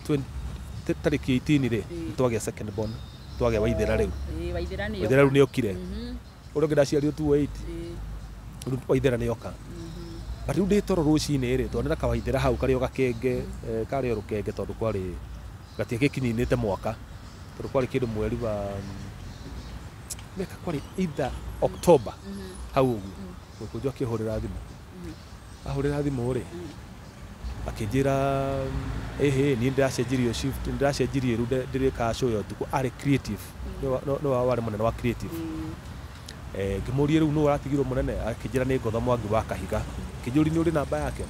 tarĩki 18 rĩ twagĩa second born twagĩa Waithĩra rĩu Waithĩra rĩu nĩ okire ũrĩa ũngĩ ndaciarirwo 28 Waithĩra nĩ oka but riu ndi toro rucini ri twonera kawaithira hau kari o gakenge kari o rukenge tondu kwari gatie gikinyinite mwaka tondu kwari kindu mweri wa meka kwari either October hau uguo kunjwa kihurira thimu ahurira thimu ri akinjira ni ndacenjirio shift ndacenjirie ru ndirika show yo tuku ari creative no wari munene wa creative ngimurie riu no uratigirwo munene akinjira ni ngotho Mwangi wa Kahiga kinjuri ni uri namba yake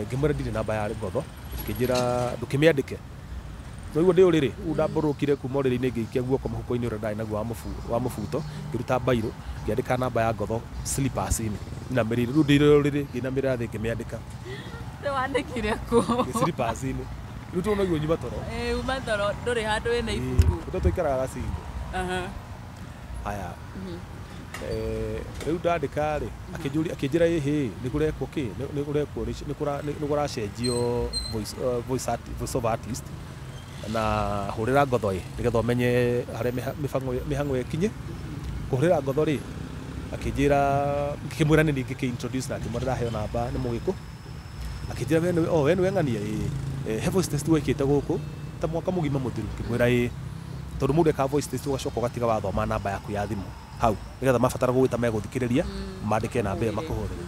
ngimwira ndire namba ya ngotho kinjira ndukimiandike no igwo ndi uriri ndamburukire kuma uriri-ini ngiikia guoko muhuko-ini uria ndari naguo wa mubuto ngiruta bairo ngiandika namba ya ngotho slippers-ini inamirire riu ndire uriri nginamirira thi ngimiandika wandikire ku slippers-ini riu tu no igwo nyuma toro uma toro nduri handu wina ibuku ndo tuikaraga gacingo haya riu ndandika ri akinjira ihi ni kurekwo ki ni kurekwo ni kuracenjio voice over artist na hurira ngotho nigetha umenye haria mihango yekinye kuhurira ngotho ri akinjira ngikimwira ni ngiki-introduce na ngimwira heo namba ni mugiku akinjira we ni ng'ania he voice test wekite guku ta mwaka mugima muthiru ngimwira tondu mundu eka voice test ugacoka ugatiga wathoma namba yaku ya thimu hau nigetha mabatara gugwita meguthikiriria mandike namba iyo makuhurire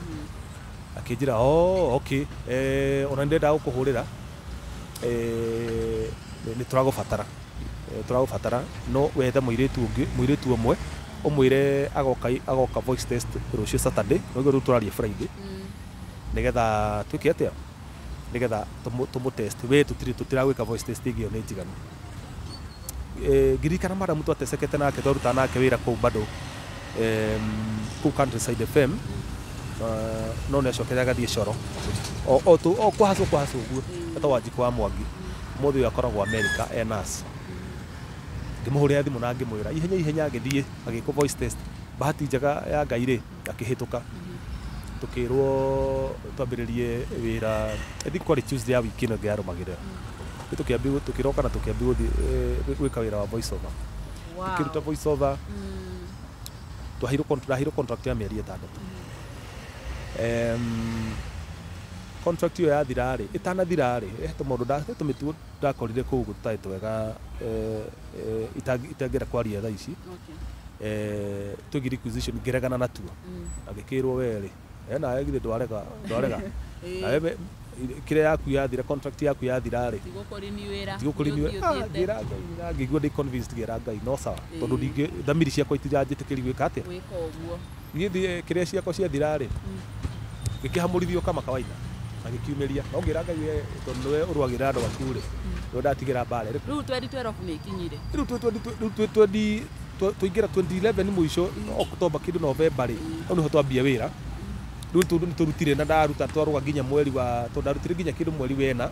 akinjira okay ona ndenda gukuhurira ni turagubatara no wethe muiritu umwe umwire agoka voice test rucio Saturday no iguru turarie Friday nigetha twike atia nigetha tumu test we tutiragwika voice test igio ni njiganu ngirikana madamu twatesekete nake twaruta nake wira kuu bado kuu Countryside FM no necokera gathie coro o kwahacu uguo ata Wanjiku wa Mwangi muthe uyu akoragwo America enas ngimuhurira thimu na ngimwira ihenya ngithie agiko voice test bahati njega ya Ngai ri akihituka tukirwo twambiririe wira ethikori Tuesday ya wiki ino ngiarumagirira tukiroka na tukiambiwo gwika wira wa voice over tukiruta voice over twahirwo contract ya mieri 6 contract iyo yathira ri itanathira ri tumundu tumitu ndakorire kuu gutai twega itangera kwaria thaa ici twigire requisition ngeregana natuo agikirwo weri na egire ndwarega nawe kire yaku yathira contract yaku yathira ri tigukuri wira ngira Ngai ngigua ndi convinced gira Ngai no sawa tondu ndingi thamiri ciakwa itiranjitikiri gwika atia ngithi kire ciakwa ciathira ri ngikihamurithio kama kawaida agikiumeria no ngira Ngai we tondu we urwagira andu aku ri ndo ndatigira mbare riu 2012 ni ikinyire riu 2020 tuingira 2011 muico October kindu November ri no twambia wira riu turutire na ndaruta twaruga nginya mweri wa tundarutire nginya kindu mweri wena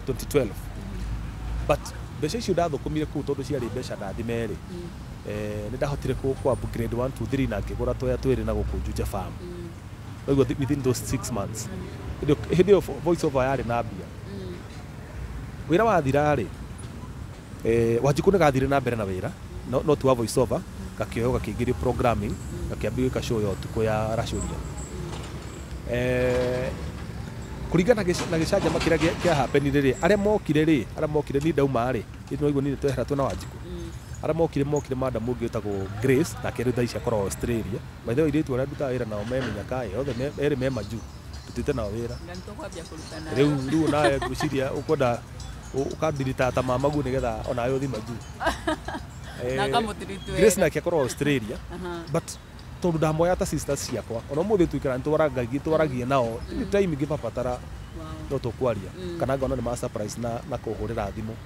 2012 but mbeca icio ndathukumire kuu tondu ciari mbeca ndathime ri ni ndahotire ku upgrade 1 2 3 na ngigura toya twiri na guku Juja farm within those 6 months hindi yo voice over yari na mbia wira wathira ri Wanjiku ni gathire na mbere na wira no tu voice over gakioyo gakiingiria programming gakiambia ka show yo tuko ya rashuria kuringana na gicanjama kiria kia hapenire ri aria mokire ni ndauma ri no igwo ni twehera tuna Wanjiku aria mokire madam ungi utagwo Grace na kiri thaici akorwo Australia maithe wa iritu aria ndutaga wira nao memenya kai othe eri me maju tutite nao wira riu nawe ngwiciria ukwenda ukandirita ta mamagu nigetha onawe uthi maju Grace nake akorwo Australia but tondu ndamoya ta sisters ciakwa ona muthi tuikara twaragie nao ni time ngibabatara no tukwaria kana ngona ni ma surprise na kuhurira thimu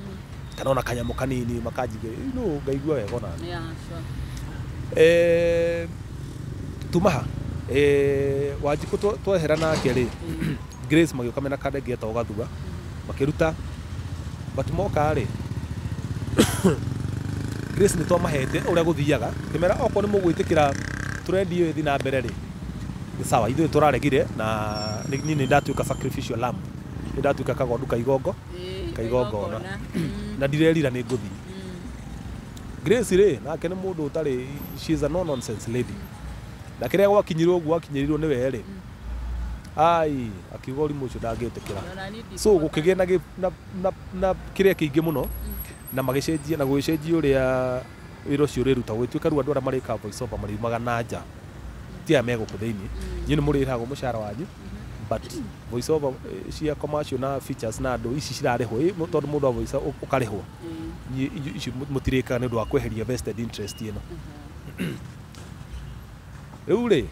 kana ona kanyamu kanini makanjige no ngaigua wega ona tumaha Wanjiku twehera nake ri Grace magioka mena kade ngeta ugathua makiruta but moka ri Grace ni twamahete uria guthiaga kimera oko ni mugwitikira trend iyo ithi na mbere ri ni sawa ithu turaregire na ni ndatuika sacrificial lamb ni ndatuika kagondu kaigongo na ndirerira ni nguthi Grace ri nake ni mundu utari she is a no nonsense lady na kiria gwakinyirwo ni were ai akiuga ũrimũ ũcio ndangĩtĩkĩra so gũkĩgĩa na kĩrĩa kĩingĩ mũno na magĩcenjia na gwĩcenjia ũrĩa wĩra ũcio ũrĩruta gwĩtuĩka rĩu andũ arĩa marĩka voice over mariumaga na nja ti aya megũkũ thĩinĩ inyuĩ nĩ mũrĩrĩhagwo mũcara wanyu but voice over cia commercial na features na andũ ici cirarĩhwo tondũ mũndũ wa voice ũkarĩhwo ici mũtirĩkaga nĩ ũndũ wa kweheria vested interest ĩno rĩu rĩ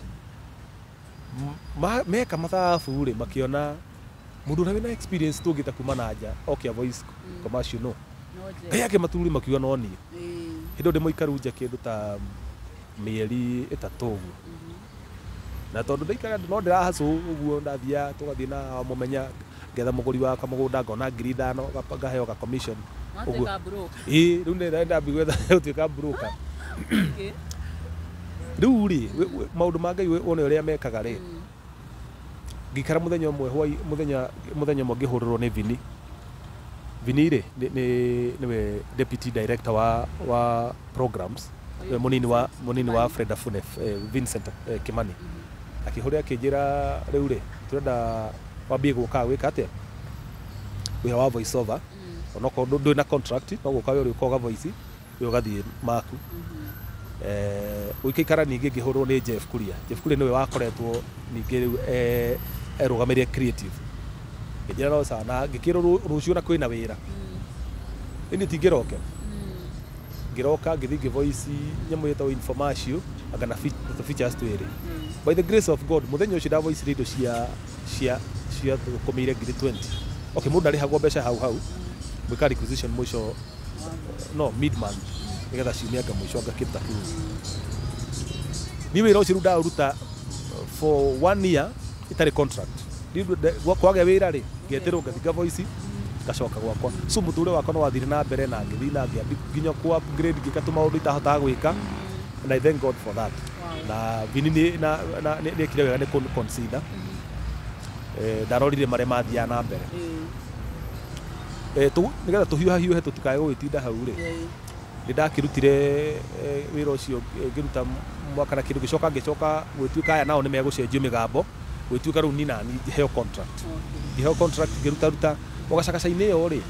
meka mathabu rĩ makĩona mũndũ ũrĩa wĩna experience tũngĩta kuma na nja okia voice commercial no ngai yake maturi makiuga no niĩ hĩndĩ ndĩ mũikaru nja kĩndũ ta mĩeri 3 ũguo na tondũ ndaikara no ndĩrahacũ ũguo ndathiaga tũgathiĩ na mũmenya ngetha mũgũri wa kamũgũnda ngona 5,000 ngaheo ka commission ũguo ĩĩ rĩu ndĩrenda gwetha gũtuĩka broker rĩu rĩ maũndũ ma Ngai wone ũrĩa mekaga rĩ ngĩikara mũthenya ũmwe mũthenya ũmwe ngĩhũrĩrwo nĩ Vini rĩ nĩwe deputy director wa programs mũnini wa Fred Afune Vincent Kimani akĩhũrĩra akĩnjĩra rĩu rĩ tũrenda wambie gũka gwĩka atĩa wĩra wa voice over onokorwo ndũrĩ na contract no gũka wĩ ũrĩũka voice wĩ ũgathiĩ maku ũikaikara ningĩ ngĩhũrwo nĩ Jeff Kuria nĩwe wakoretwo ningĩ rĩu erũgamĩrĩire creative ngĩnjĩra no sawa na ngĩkĩrwo rũciũ na kwĩna wĩra ĩni tingĩroke ngĩroka ngĩthiĩ voice nyamũ ĩtagwo information agana features twĩrĩ by the grace of God mũthenya ũcio nda voice indo cia gũkomĩire 20 okay mũndũ arĩhagwo mbeca hau gwĩka requisition mũico no mid month nĩgetha ciumia mũico ngakĩruta kiu niĩ wĩra ũcio ndaũruta for 1 year itarĩ contract kwagĩa wĩra rĩ ngeterwo ngathiga voice ngacoka gwakwa so mũtũũrĩre wakwa no wathire na mbere na ngĩthiĩ na nginya ku upgrade ngĩka maũndũ itahotaga gwĩka and I thank God for that na Vini nĩ kire wega nĩ consider ndarorire marĩa mathiaga na mbere nĩgetha tũhiũhahiũhe tũtikae gũgĩtinda hau rĩ nĩ ndakĩrutire wĩra ũcio ngĩruta mwaka na kĩndũ ngĩcoka gwĩtuĩka aya nao nĩ megũcenjio mĩgambo gwĩtuĩka rĩu nini ngĩheo contract ngĩruta ũgacagaca-inĩ ĩyo rĩ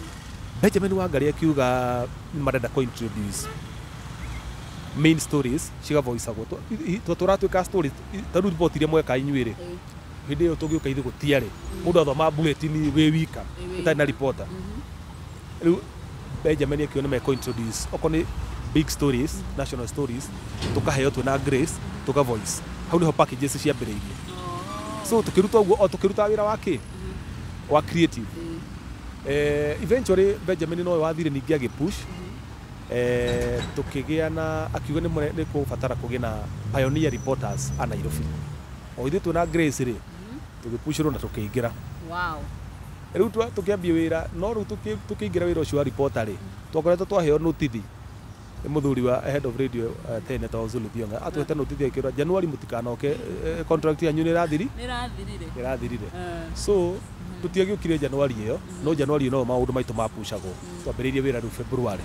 Benjamin Wangari akiuga marenda introduce main stories ciga voice agwo tũratuĩka stories tarũ report iria mweka inyuĩ rĩ hĩndĩ ĩyo tũngĩũka ithuĩ gũtiarĩ mũndũ athoma bulletin wĩ wika ũtarĩ na reporter rĩu Benjamin akiuga nĩ meko introduce okorwo nĩ big stories national stories tũkaheo twĩna grace tũka voice hau nĩho packages ciambĩrĩirie so tũkĩruta ũguo tũkĩruta wĩra wake wa creative eventually Benjamin no wathire ningĩ agĩpush tukĩgĩa na akiuga nĩ kũbatara kũgĩa na pioneer reporters a Nairobi o ithuĩ twĩna Grace rĩ tũgĩpushĩrwo na tũkĩingĩra rĩu tũkĩambia wĩra no rĩu tũkĩingĩra wĩra ũcio wa reporter rĩ twakoretwo twaheo notithi nĩ mũthuri wa head of radio tene ta Zulu Thionga atwĩte notithi ĩkĩrwo January mũtikanoke contract yanyu nĩ ĩrathirire so tũtiagĩũkire January ĩyo no January no maũndũ maitũ mapushagwo twambĩrĩirie wĩra rĩu February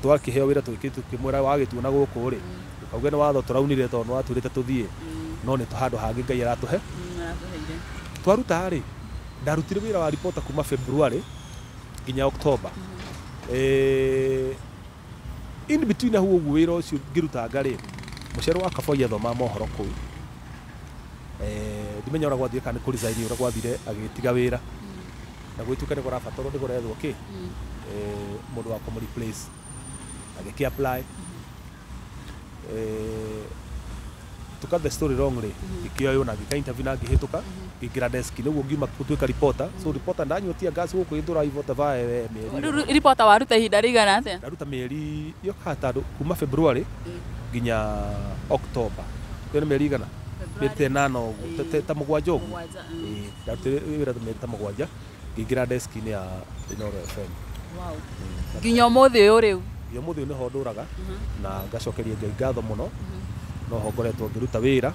twakĩheo wĩra tũkĩmwĩra wagĩtuona gũkũ rĩ tukauga nĩ watho tũraunire tondũ watwĩrĩte tũthiĩ no nĩ handũ hangĩ Ngai aratũhe twaruta rĩ ndarutire wĩra wa reporter kuma February nginya October in between hau ũguo wĩra ũcio ngĩrutanga rĩ mũcere wa Kaboi athoma mohoro kũu ndimenya ũrĩa gwathire kana nĩ kũresign ũrĩa gwathire agĩtiga wĩra na gwĩtuĩka nĩ kũrabatarwo nĩ kũrethwo kĩ mũndũ wa kũmũreplace agĩkĩ apply tuka the story wrong rĩ ngĩkĩoywo na ngĩka interview na ngĩhĩtũka ngĩkĩra desk nĩguo ngiuma gũtuĩka reporter so reporter ndanyuotia gas gũkũ ithũra ivota vae mĩeri reporter waruta ihinda rĩigana atĩa ndaruta mĩeri yoka kuma February nginya October nĩ mĩeri igana mĩeri 8 ta mũgwanja ũguo ndarutire wĩra mĩeri ta mũgwanja ngĩingĩra desk-inĩ ya Inooro FM nginya ũmũthĩ ũyũ rĩu ũmũthĩ ũyũ nĩho ndũraga na ngacokeria Ngai ngatho mũno no ho ngoretwo ngĩruta wĩra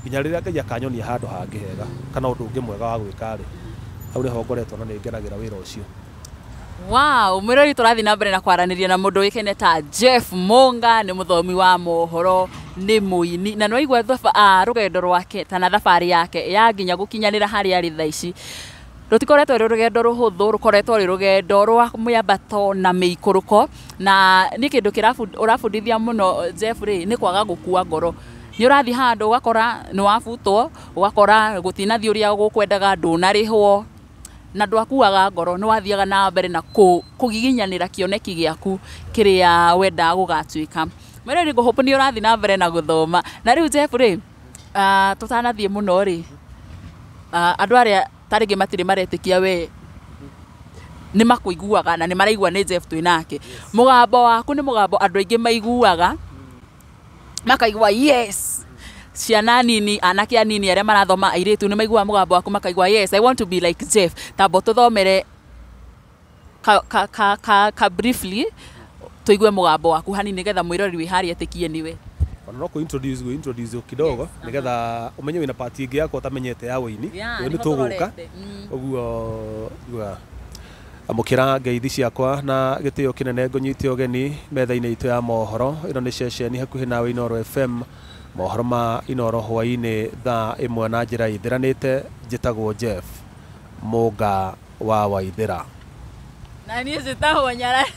nginya rĩrĩa Ngai akanyonia handũ hangĩ hega kana ũndũ ũngĩ mwega wa gwĩka rĩ hau nĩho ngoretwo na nĩ ngenagĩra wĩra ũcio mwĩrori tũrathiĩ na mbere na kwaranĩria na mũndũ ũĩkaine ta Jeff Monga nĩ mũthomi wa mohoro nĩ mũini na nĩwaigua rũgendo rwake kana thabarĩ yake ya nginya gũkinyanĩra harĩa arĩ thaa ici rũtikoretwo rwĩ rũgendo rũhũthũ rũkoretwo rwĩ rũgendo rwa mĩambato na mĩikũrũko na nĩ kĩndũ ũrabundithia mũno Jeff rĩ nĩ kwaga gũkua ngoro nĩ ũrathiĩ handũ ũgakora nĩ wabutwo ũgakora gũtinathiĩ ũrĩa gũkwendaga ndũnarĩhwo na ndwakuaga ngoro nĩ wathiaga na mbere na kũgiginyanĩra kĩoneki gĩaku kĩrĩa wendaga gũgatuĩka mwĩrĩ nĩ ngũhope nĩ ũrathiĩ na mbere na gũthoma na rĩu Jeff rĩ tũtanathiĩ mũno rĩ andũ arĩa tarĩngĩ matirĩ maretĩkia we nĩ makũiguaga na nĩ maraigua nĩ Jeff twĩ nake mũgambo waku nĩ mũgambo andũ aingĩ maiguaga makaigua yes ciana nini anake anini arĩa marathoma airĩtu nĩ maiguaga mũgambo waku makaigua yes I want to be like Jeff tambo tũthomere ka briefly tuigue mũgambo waku hanini nĩgetha mwĩrori wĩ harĩa etĩkie nĩwe no introduce kidogo nigetha umenye wina part ingi yakwa utamenyete ya wini ni tuguka uguo amukira ngeithi ciakwa na gitio kinene ngunyite ogeni metha-ini itu ya mohoro ino ni ceceni hakuhi nawe Inoro FM mohoro ma Inoro hwaini thaa 1 na njira ithiranite njitagwo Jeff Mũnga wa Waithĩra na niĩ njĩtagwo Nyarari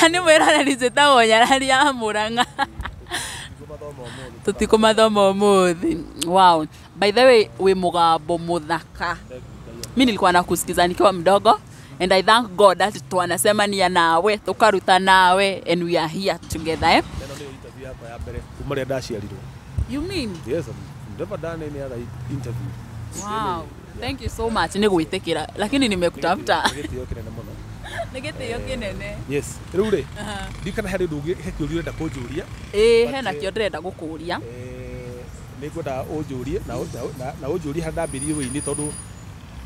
Ani mwera ni njĩtagwo Nyarari ya Mũrang'a tutikumathoma umuthi wow by the way we mũgambo mũthaka mimi nilikuwa nakusikiza nikiwa mdogo and I thank God that tuanasemania nawe tukaruta nawe and we are here together interview yako ya mbere kumare ndaciarirwo you mean yes I've never done any other interview wow thank you so much ni gwĩtĩkĩra lakini nimekutafuta nigĩtĩo kĩnene yes rĩu rĩ ndikana harĩ ndũngĩ hekĩũria ũrenda kũnjũria hena kĩo ndĩrenda gũkũria nĩngwenda ũnjũrie na ũnjũrie harĩa ndambĩrĩirie wĩini tondũ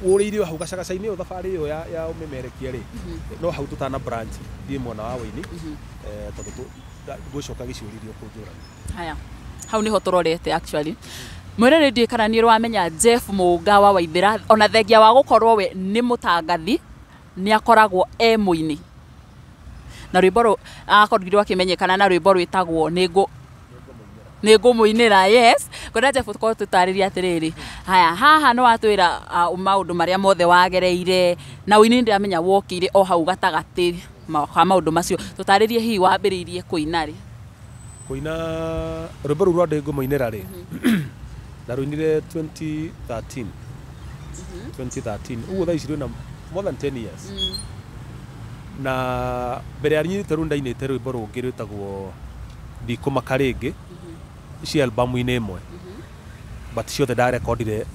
ũrĩire hau gacagaca-inĩ thabarĩ ĩyo ya ũmemerekia rĩ no hau tũtana branch thiĩ mwena wa wĩini tondũ ngũcoka gĩciũririo kũnjũra haya hau niho tũrorete actually mwĩrĩ ndiĩ kana nĩ ũramenya Jeff Mũnga wa Waithĩra ona thengia wa gũkorwo we nĩ mũtangathi nĩ akoragwo mũini na rwĩmbo akorirwo akĩmenyekana na rwĩmbo rwĩtagwo nĩ ngũmũinĩra yes kwenda Jeff tũkorwo tũtarĩria atĩrĩrĩ haya haha nĩ watwĩra maũndũ marĩa mothe wagereire na ũini ndĩramenya wokĩire o hau gatagatĩ ka maũndũ macio tũtarĩrie hihi wambĩrĩirie kũina rĩ kũina rwĩmbo rũu rwa ndĩ ngũmũinĩra rĩ na rũinire 2013 uguo thaa ici rwĩna more than 10 years na mbere ya nyitĩte rũu ndainĩte rwĩmbo rũngĩ rwĩtagwo ndikũmaka rĩngĩ ci albamu-inĩ ĩmwe but ciothe ndarekondire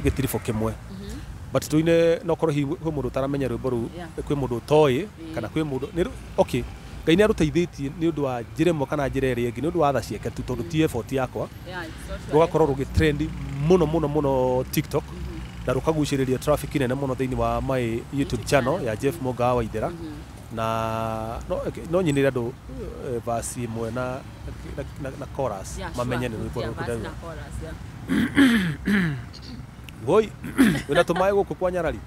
gĩtiribũ kĩmwe but tũine no korwo kwĩ mũndũ ũtaramenya rwĩmbo rũu kwĩ mũndũ ũtoĩ kana kwĩ mũndũ okay Ngai nĩ arũteithĩtie nĩ ũndũ wa njĩra ĩmwe kana njĩra ĩrĩa ĩngĩ nĩ ũndũ wa tha ciake tu tondũ ti effort yakwa rũgakorwo rũgĩtrendi mũno TikTok na rukagucĩrĩria traffic nene mũno thĩinĩ wa my YouTube channel ya Jeff Mũnga wa Waithĩra na no nyinĩre andũ verse ĩmwe na chorus mamenye nĩ rwĩmbo rũrũ Woi wĩna tũmaĩ gũkũ kwa Nyarari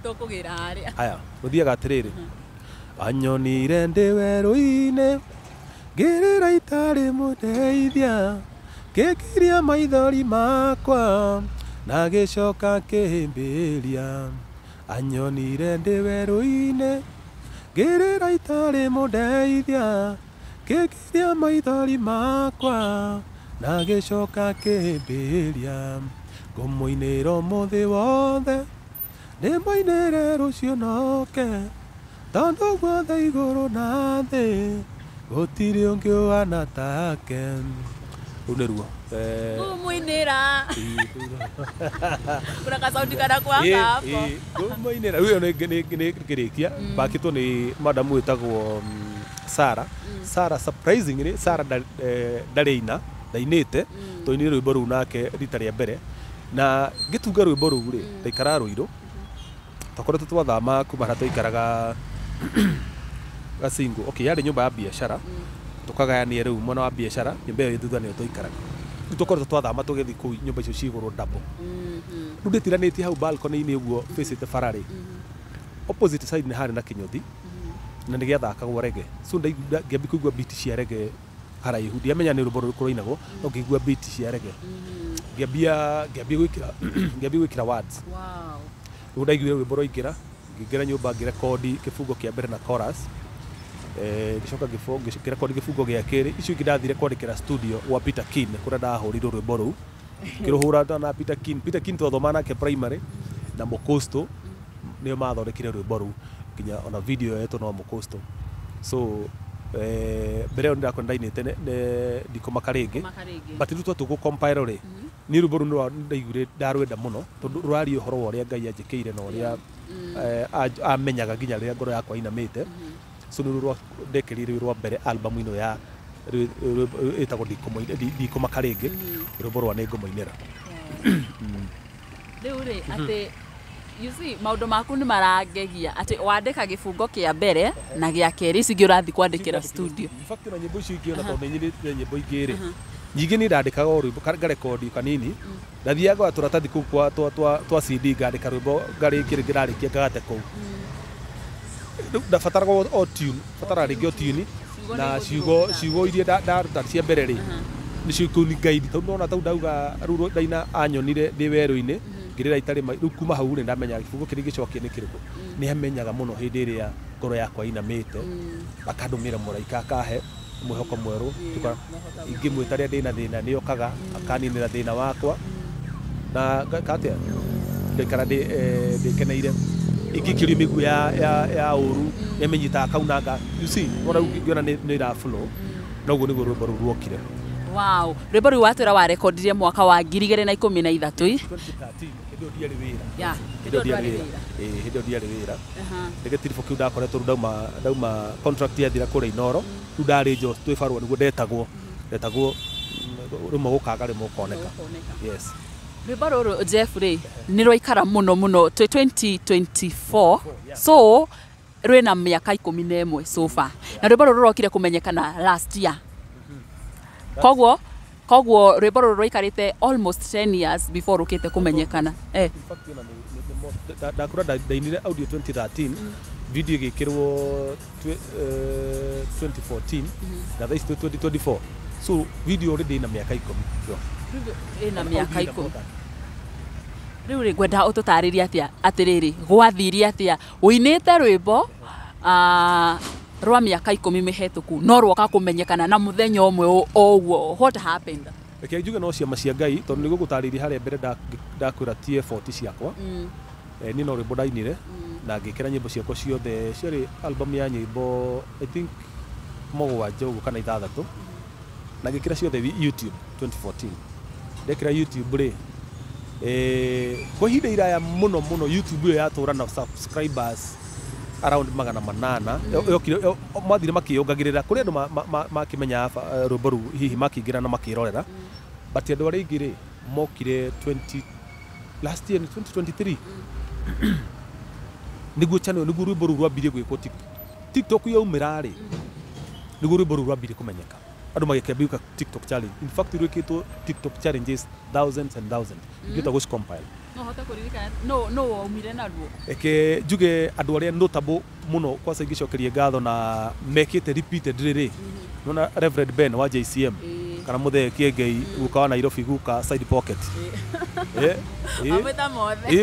tũkũgĩra harĩa haya ũthiaga atĩrĩrĩ anyonire ndĩ werũ-inĩ ngĩrĩra itarĩ mũndeithia ngĩkiria maithori makwa na gĩcoka kĩhĩmbĩria anyonire ndĩ werũ-inĩ ngĩrĩra itarĩ mũndeithia ngĩkiria maithori makwa na gĩcoka kĩhĩmbĩria ngũmũinĩra ũmũthĩ wothe ndĩmũinĩre rũciũ noke tondũ guothe igũrũ na thĩ gũtirĩ ũngĩ ũhana take rũu nĩruo ngũmũinĩra kuna kasaundi kana kwanga hapo ngũmũinĩra rĩu nĩ ngĩrĩkia mbakĩtwo nĩ madamu wĩtagwo Sarah surprisingly Sarah ndarĩ ndainĩte tũinire rwĩmbo rũu nake rita rĩa mbere na ngĩtunga rwĩmbo rũu rĩ ndaikara Rũirũ twakoretwo twathama kuma harĩa twaikaraga Gacingo okay yarĩ nyũmba ya biacara tukagayania rĩu mwena wa biacara nyũmba ĩyo thutha nĩyo twaikaraga rĩu twakoretwo twathama tũgĩthiĩ kũu nyũmba icio ciĩgũrwo double rĩu ndĩtiranĩtie hau balcony-inĩ ũguo facĩte bara rĩ opposite side nĩ harĩ na kĩnyũthi na nä gä athakagwo rege so ngäambi kå igua biti cia rege haraihu ndiamenya nä rå mbo rå rä kå roinagwo no ngä igua biti cia rege ngäambia gwä kä ra rä u ndaiguire rwä mbo rwaingä ra ngä ingä ra nyå mba ngä rekodi kä bungo kä a mbere na chorus ngä coka ngä rekodi kä bungo gä a kä rä icio ingä ndathire kwandä ra studio gwa Peter Kin kå rä a ndahå rirwo rwä mbo rå u kä rå hå ra na Peter Kin twathoma nake primary na Mokosto nä o mathondekire rwä mbo rå u nginya ona video yetu no Mokosto so mbere ĩyo ndĩrakorwo ndainĩte ndikũmaka rĩngĩ but rĩu twa tũgũ-compile rĩ niĩ rwĩmbo rũu nĩndaiguire ndarwenda mũno tondũ rũraria ũhoro wa ũrĩa Ngai anjĩkĩire na ũrĩa amenyaga nginya rĩrĩa ngoro yakwa inamĩte so nĩ rũo ndekĩrire rwa mbere album ĩno ya ĩtagwo ndikũmaka rĩngĩ rwĩmbo rwa nĩngũmũinĩra rĩu rĩ atĩ you see maundu maku ni marangegia ati wandika gibungo kia mbere na gia keri ici ngi urathi kwandikira studio in fact na nyimbo icio ingiona tondu nyirite nyimbo ingiri nyingi ni ndandikaga rwimbo ngarekodi kanini ndathiaga turatathi kuu kwa twa CD ngandika rwimbo ngarikire ngirarikia ngagate kuu ndabataraga o tune batara ringi o tune na ciugo iria ndaruta cia mbere ri nicio kuni guide tondu ona tau ndauga ruru ndaina anyonire ndi weru-ini ngirira itari riu kuma hau ni ndamenya kibugo kiri gicokie ni kiriku ni amenyaga muno hindi iria ngoro yakwa inamite akandumira muraika akahe mwihoko mweru ingimwita ria ndina thina ni okaga akaninira thina wakwa na katia ndikara ndikeneire igikirio migu ya uru yamenyita akaunanga you see ora ngiona ni ra flow noguo niguo rwimbo rũu rwokire. Wow, rwimbo rũu watwĩra warekondirie mwaka wa 2013 hindi ndiarĩ wĩra nĩgetiribũ kĩu ndakoretwo rĩu ndauma contract yathira kũrĩa Inoro rĩu ndarĩ njo twĩ barũa nĩguo ndetagwo rĩmwe gũkaga rĩmwe ũkoneka. Yes, rwimbo rũrũ Jeff rĩ nĩ rwaikara mũno 2024 so rwĩna mĩaka 11 so far na rwimbo rũrũ rwokire kũmenyekana last year koguo rwimbo rũrũ rwaikarĩte almost 10 years before rũkĩte kũmenyekana. ndakũra ndainire audio 2013 video ĩgĩkĩrwo 2014 na thaa ici 2024 so video already ĩna mĩaka 10 ĩna mĩaka 10 rĩu rĩ ngwenda ũtũtarĩrie atĩa atĩrĩrĩ gwathirie atĩa ũinĩte rwĩmbo rwa mĩaka 10 mĩhetũku no rwoka kũmenyekana na mũthenya ũmwe o ũguo what happened? Reke njuge no ciama cia Ngai tondũ nĩguo gũtarĩria harĩa mbere ndakwĩra tie 40 ciakwa niĩ no rwĩmbo ndainire na ngĩkĩra nyĩmbo ciakwa ciothe ciarĩ album ya nyĩmbo I think 7 ũguo kana 6 na ngĩkĩra ciothe YouTube 2014 ndekĩra YouTube rĩ kwa ihinda iraya mũno YouTube ĩyo yatũra na subscribers around 800 mathire makĩyongagĩrĩra kũrĩ andũ makĩmenya rwĩmbo rũu hihi makĩingĩra na makĩrorera but andũ arĩa aingĩ rĩ mokire last year 2023 nĩguo channel nĩguo rwĩmbo rũu rwambirie gwĩkwo TikTok yaumĩra rĩ nĩguo rwĩmbo rũu rwambirie kũmenyeka andũ magĩkĩambia TikTok challenge in fact rwĩkĩtwo TikTok challenges thousands and thousands ingĩhota gũcicompile no hote kuririkana no waumire naruo eke njuge andũ arĩa notable muno kwanza ingĩcokeria ngatho na mekĩte repeated rĩrĩ nona Reverend Ben wa JCM kana Mũthee Kĩengei guka wa Nairobi guka side pocket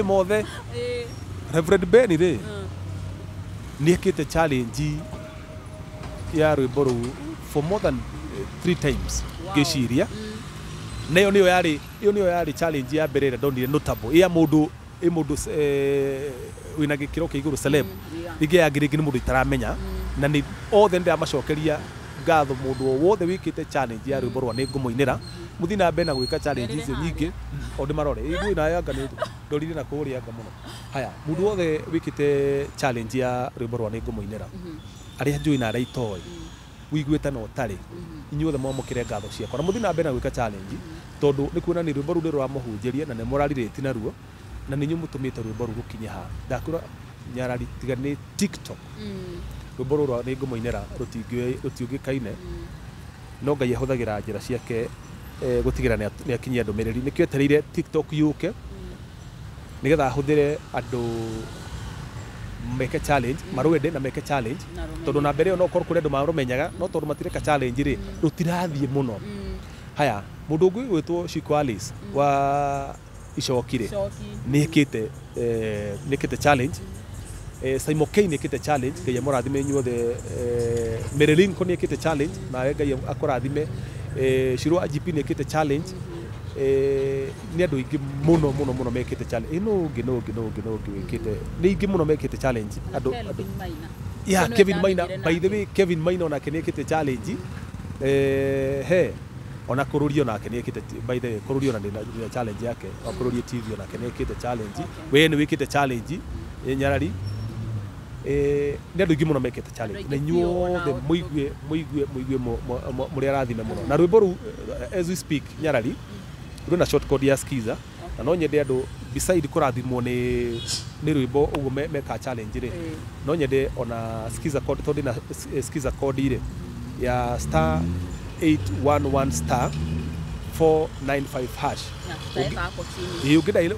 mothe Reverend Ben rĩ nĩekĩte challenge ya rwĩmbo rũu for more than 3 times ngĩciria na ĩyo nĩyo yarĩ challenge ya mbere ĩrĩa ndonire notable ya mũndũ wĩna gĩkĩro kĩa igũrũ celeb rĩngĩ yangĩ rĩngĩ nĩ mũndũ itaramenya na nĩ othe ndĩramacokeria ngatho mũndũ o wothe wĩkĩte challenge ya rwĩmbo rwa nĩngũmũinĩra mũthiĩ na mbere na gwĩka challenge icio nyingĩ o ndĩmarore ĩguĩ na yanga nĩ ndorire na kũrĩa anga mũno haya mũndũ wothe wĩkĩte challenge ya rwĩmbo rwa nĩngũmũinĩra arĩa njũĩ na arĩa itoĩ wĩiguĩte na ũtarĩ inyuothe mwamũkĩre ngatho ciakwa na mũthiĩ na mbere na gwĩka challenge tondũ nĩ kuona nĩ rwĩmbo rũu rũramũhunjĩria na nĩ mũrarirĩti naruo na nĩ inyuĩ mũtũmĩte rwĩmbo rũu rũkinye haha ndakwĩra nyarari tiga nĩ TikTok rwĩmbo rũu rwa nĩngũmũinĩra rũtiũngĩkaine no Ngai ahũthagĩra njĩra ciake gũtigĩra nĩ akinyia ndũmĩrĩri nĩkĩo etereire TikTok yũke nĩgetha ahũthĩre andũ meke challenge marwende na meke challenge tondu na mbere no kor kure ndu marumenyaga no tondu matireka challenge ri rutirathie muno haya mundu ungi gwitwo Shiko Alice wa Icokire nikite challenge Simon K nikite challenge ke murathime inyuothe Merelin ko nikite challenge na Ngai akorathime Shiro GP nikite challenge ni andu ingi muno mekite challenge no wikite ni ingi muno mekite challenge andu yeah Kevin Maina by the way Kevin Maina ona kenekite challenge ona kururio na kenekite by the way kururio na ndina challenge yake akururio TV ona kenekite challenge we ni wikite challenge Nyarari ni andu ingi muno mekite challenge na nyuothe muigue muri arathime muno na rwimbo ru as we speak Nyarari runa short code ya skiza na no nyende andu beside kurathimwo ni rwimbo uguo meka challenge ri no nyende ona skiza code tondi na skiza code ire ya star 811 star 495 hash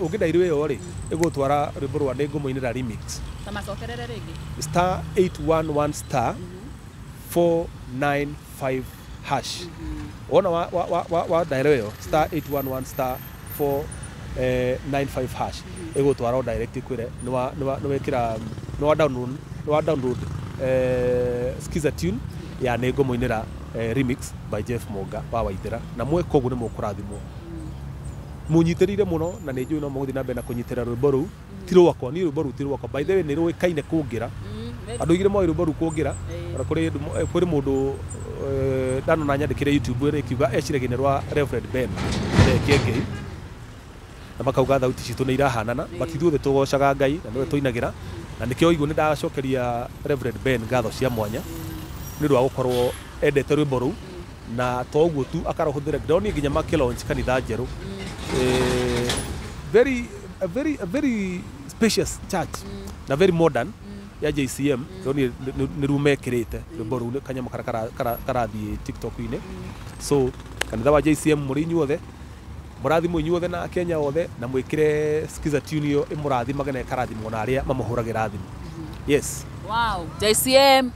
ugidaire yo ri igutwara rwimbo rwa ndingo muinira remix tamacokerere ringi star 811 star 495 hash ona wa direct yo star 811 star 495 hash igutwara direct kwire no wekira no download skiza tune ya nego muinira remix by Jeff Monga wa Waithera na mwe kogu ni mukurathimwo munyitirire muno na ni njui no muguthi na mbere na kunyitira rwimbo ru tiro wakwa ni rwimbo ru tiro wakwa by the way ni ruikaine kungira andu igire mo rwimbo ru kungira ora kuri mundu dano na nyandikire YouTube ri kiuga eciragine rwa Reverend Ben kenge na makauga thauti citu ni irahanana but ithuothe tugocaga Ngai na niwe tuinagira na nikio igwo ni ndacokeria Reverend Ben ngatho cia mwanya ni rwa gukorwo endete rwimbo ru na toguo tu akarohuthira ndoni nginya makelaunch kanitha njeru a very spacious church na very modern ya JCM ndoni ni rumekirite rwimbo ru kanyama karathi TikTok ine so kanitha wa JCM muri inyuothe murathimo inyuothe na Kenya othe na mwikire skiza tune yo imurathi magana karathimo na aria mamuhuragira thimu yes wow JCM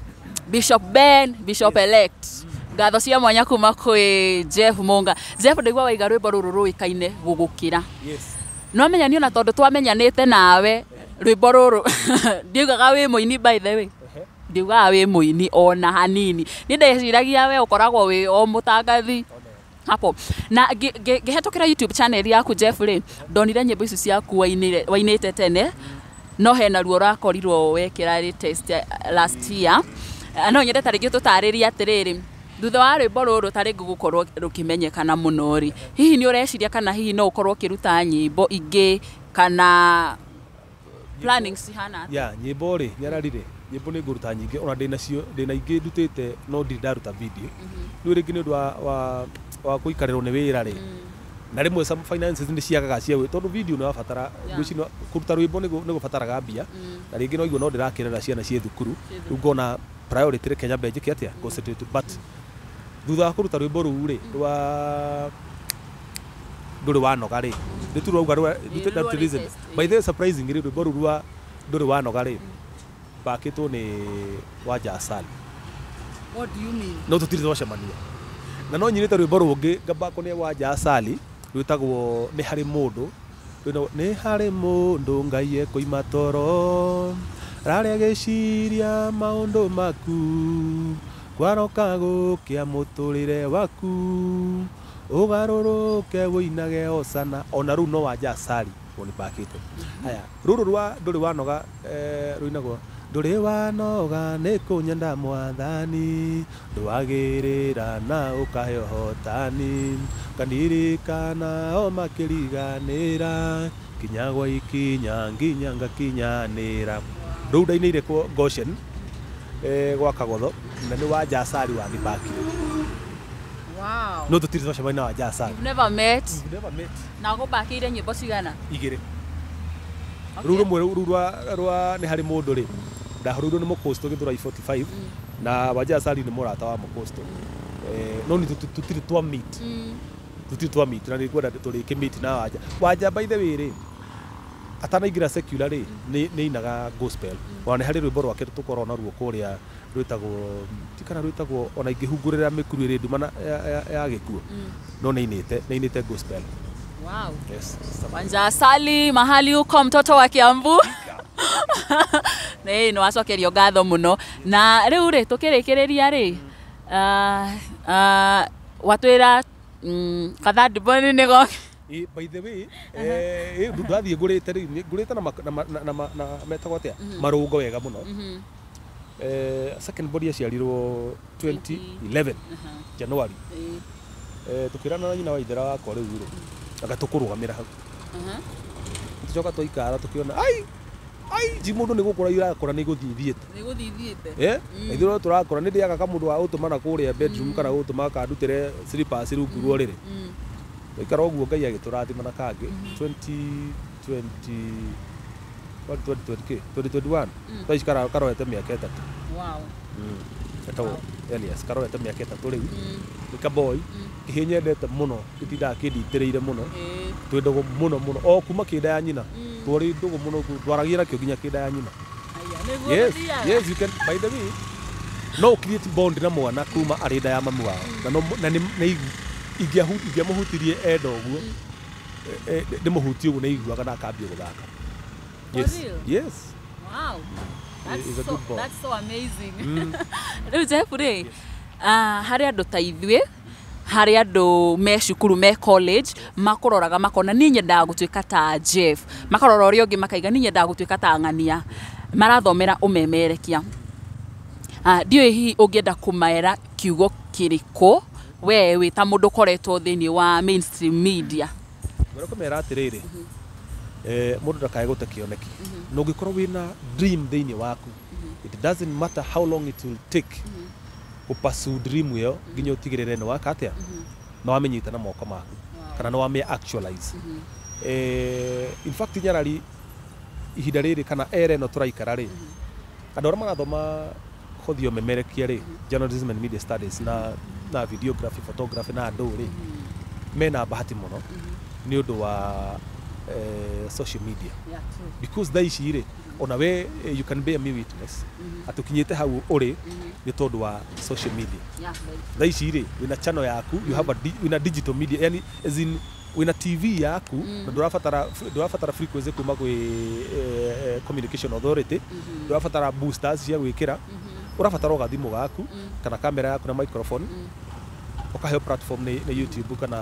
Bishop Ben Bishop elect ngatho cia mwanya kuma kwi Jeff Monga Jeff ndigwa waiga rwimbo ruru ruikaine gugukira yes no menya ni ona tondu twamenyanite nawe rwimbo ruru ndiugaga wi muini by the way ndiugaga wi muini ona hanini ni ndeciragia we ukoragwo wi o mutangathi hapo na gihetokera YouTube channel yaku Jeff ri ndonire nyimbo icio ciaku wainite tene no hena ruo rakorirwo wekira ri test last year no nyende tarigi tutariria atiriri thutha wa rwimbo ruru tari gukorwo rukimenyekana muno ri hihi ni ureciria kana hihi no ukorwo kiruta nyimbo ingi kana planning cihana nyimbo ri Nyarari nyimbo ni nguruta nyingi ona ndina ingi ndutite no ndaruta video ni ringi ni wa kuikarirwo ni wira ri na rimwe some finances ni ciagaga cia tondu video ni wabatara gucino kuruta rwimbo ni gubataraga mbia na ringi no igwo no ndirakenera ciana cie thukuru ngona priority Kenya benji kiatia concentrate but thutha wa kuruta rwimbo ru ri nduri wanoga ri nditu rwa that reason by the surprising ri rwimbo ru rwa nduri wanoga ri bakitwo ni waja asali what do you mean no tutiri twacemania na no nyinite rwimbo rungi ngambako ni waja asali rwitagwo ni hari mundu Ngai ekoima toro raria geciria maundu maku kwaroka gukia muturire waku ugaruruke winage osana ona ru no waja asali oni bakite haya ruru rwa nduri wanoga ruinagwo nduri wanoga ni kunyenda mwathani ndwagirira na ukahe hotani kandirikana o makiriganira kinyagwa ikinya nginya ngakinyanira rudainire ko Goshen gwa Kagotho na ni waja asali wa thibaki wow no tutiri twacemania na waja asali never met na go bakire nyimbo cigana igire ruru mwe rwa ni hari mundu ri ndahururu ni mukosto githura 45 na waja asali ni murata wa mukosto no ni tutiri twa meet na ni kwenda turi ki meet na waja by the way ri atanaingira secular ri ni inaga gospel wana hari rwimbo rwake tukoro na ruo kuria rwitagwo tikana rwitagwo ona ingihungurira mikuru iri nduma ya gikuo no neinite gospel. Wow. Yes. Wanja asali mahali uko mtoto wa Kiambu. No wacokerio ngatho muno na riu ri tukirikireria ri watwira kathandi boni nigo. By the way ndathie ngurite na metagwo atia marungo wega muno. Second body aciarirwo 2011 January. Tukirana na nyina wa ithera wakwa riu ri agatukurugamira hau. Tucoka twaikara tukiona ji mundu ni gukura irakora ni guthithiete ithiro turakora ni ndiaga kamundu wa utumana kuria bedroom kana utuma kandutire slippers rungu ruo riri ikara uguo ngai agiturathima na kangi 2021 twaikara karoete miaka 3. Wow. Etawo Elias karoete miaka 3 riu ika boy kihinyendete muno itinda kiditireire muno twendagwo muno o kuma kinda ya nyina twari ndugu muno twaragira kio ginya kinda ya nyina. Yes, you can, by the way no create bond na mwana kuma arida ya mamu wao na ni ingiamuhutirie endo guo ndimuhutie uguo na iguaga na akambia guthaka. Yes. Wow. That's so amazing. Riu Jeffrey, hari andu ta ithue hari andu me cukuru me college makuroraga makona ni nyendaga gutuika ta Jeff, makarora uria ungi makaiga ni nyendaga gutuika ta Ng'ania, marathomera umemerekia. Ndiyo hihi ungienda kumaera kiugo kiriko we ta mundu koretwo thini wa mainstream media? Ngoro kumera atiriri mundu ndakae gute kioneki no ngikorwo wina dream thini waku, it doesn't matter how long it will take ku pursue dream yo nginya utigirire ni waka atia no wamenyita na moko maku kana no wame actualize. In fact nyarari ihinda riri kana ere no turaikara ri andu aria marathoma hothio memerekia ri journalism and media studies na videography, photography na andu ri mena bahati muno ni undu wa social media. Because they shire on a way you can bear me witness atukinyete hau uri ni tondu wa social media. They shire wina channel yaku, you have a digital media, yani as in wina TV yaku na ndurafatara frequency kuma gwi communication authority, ndurafatara boosters cia gwikira, urafatara ugathimu gaku kana kamera yaku na microphone ukahe platform na YouTube kana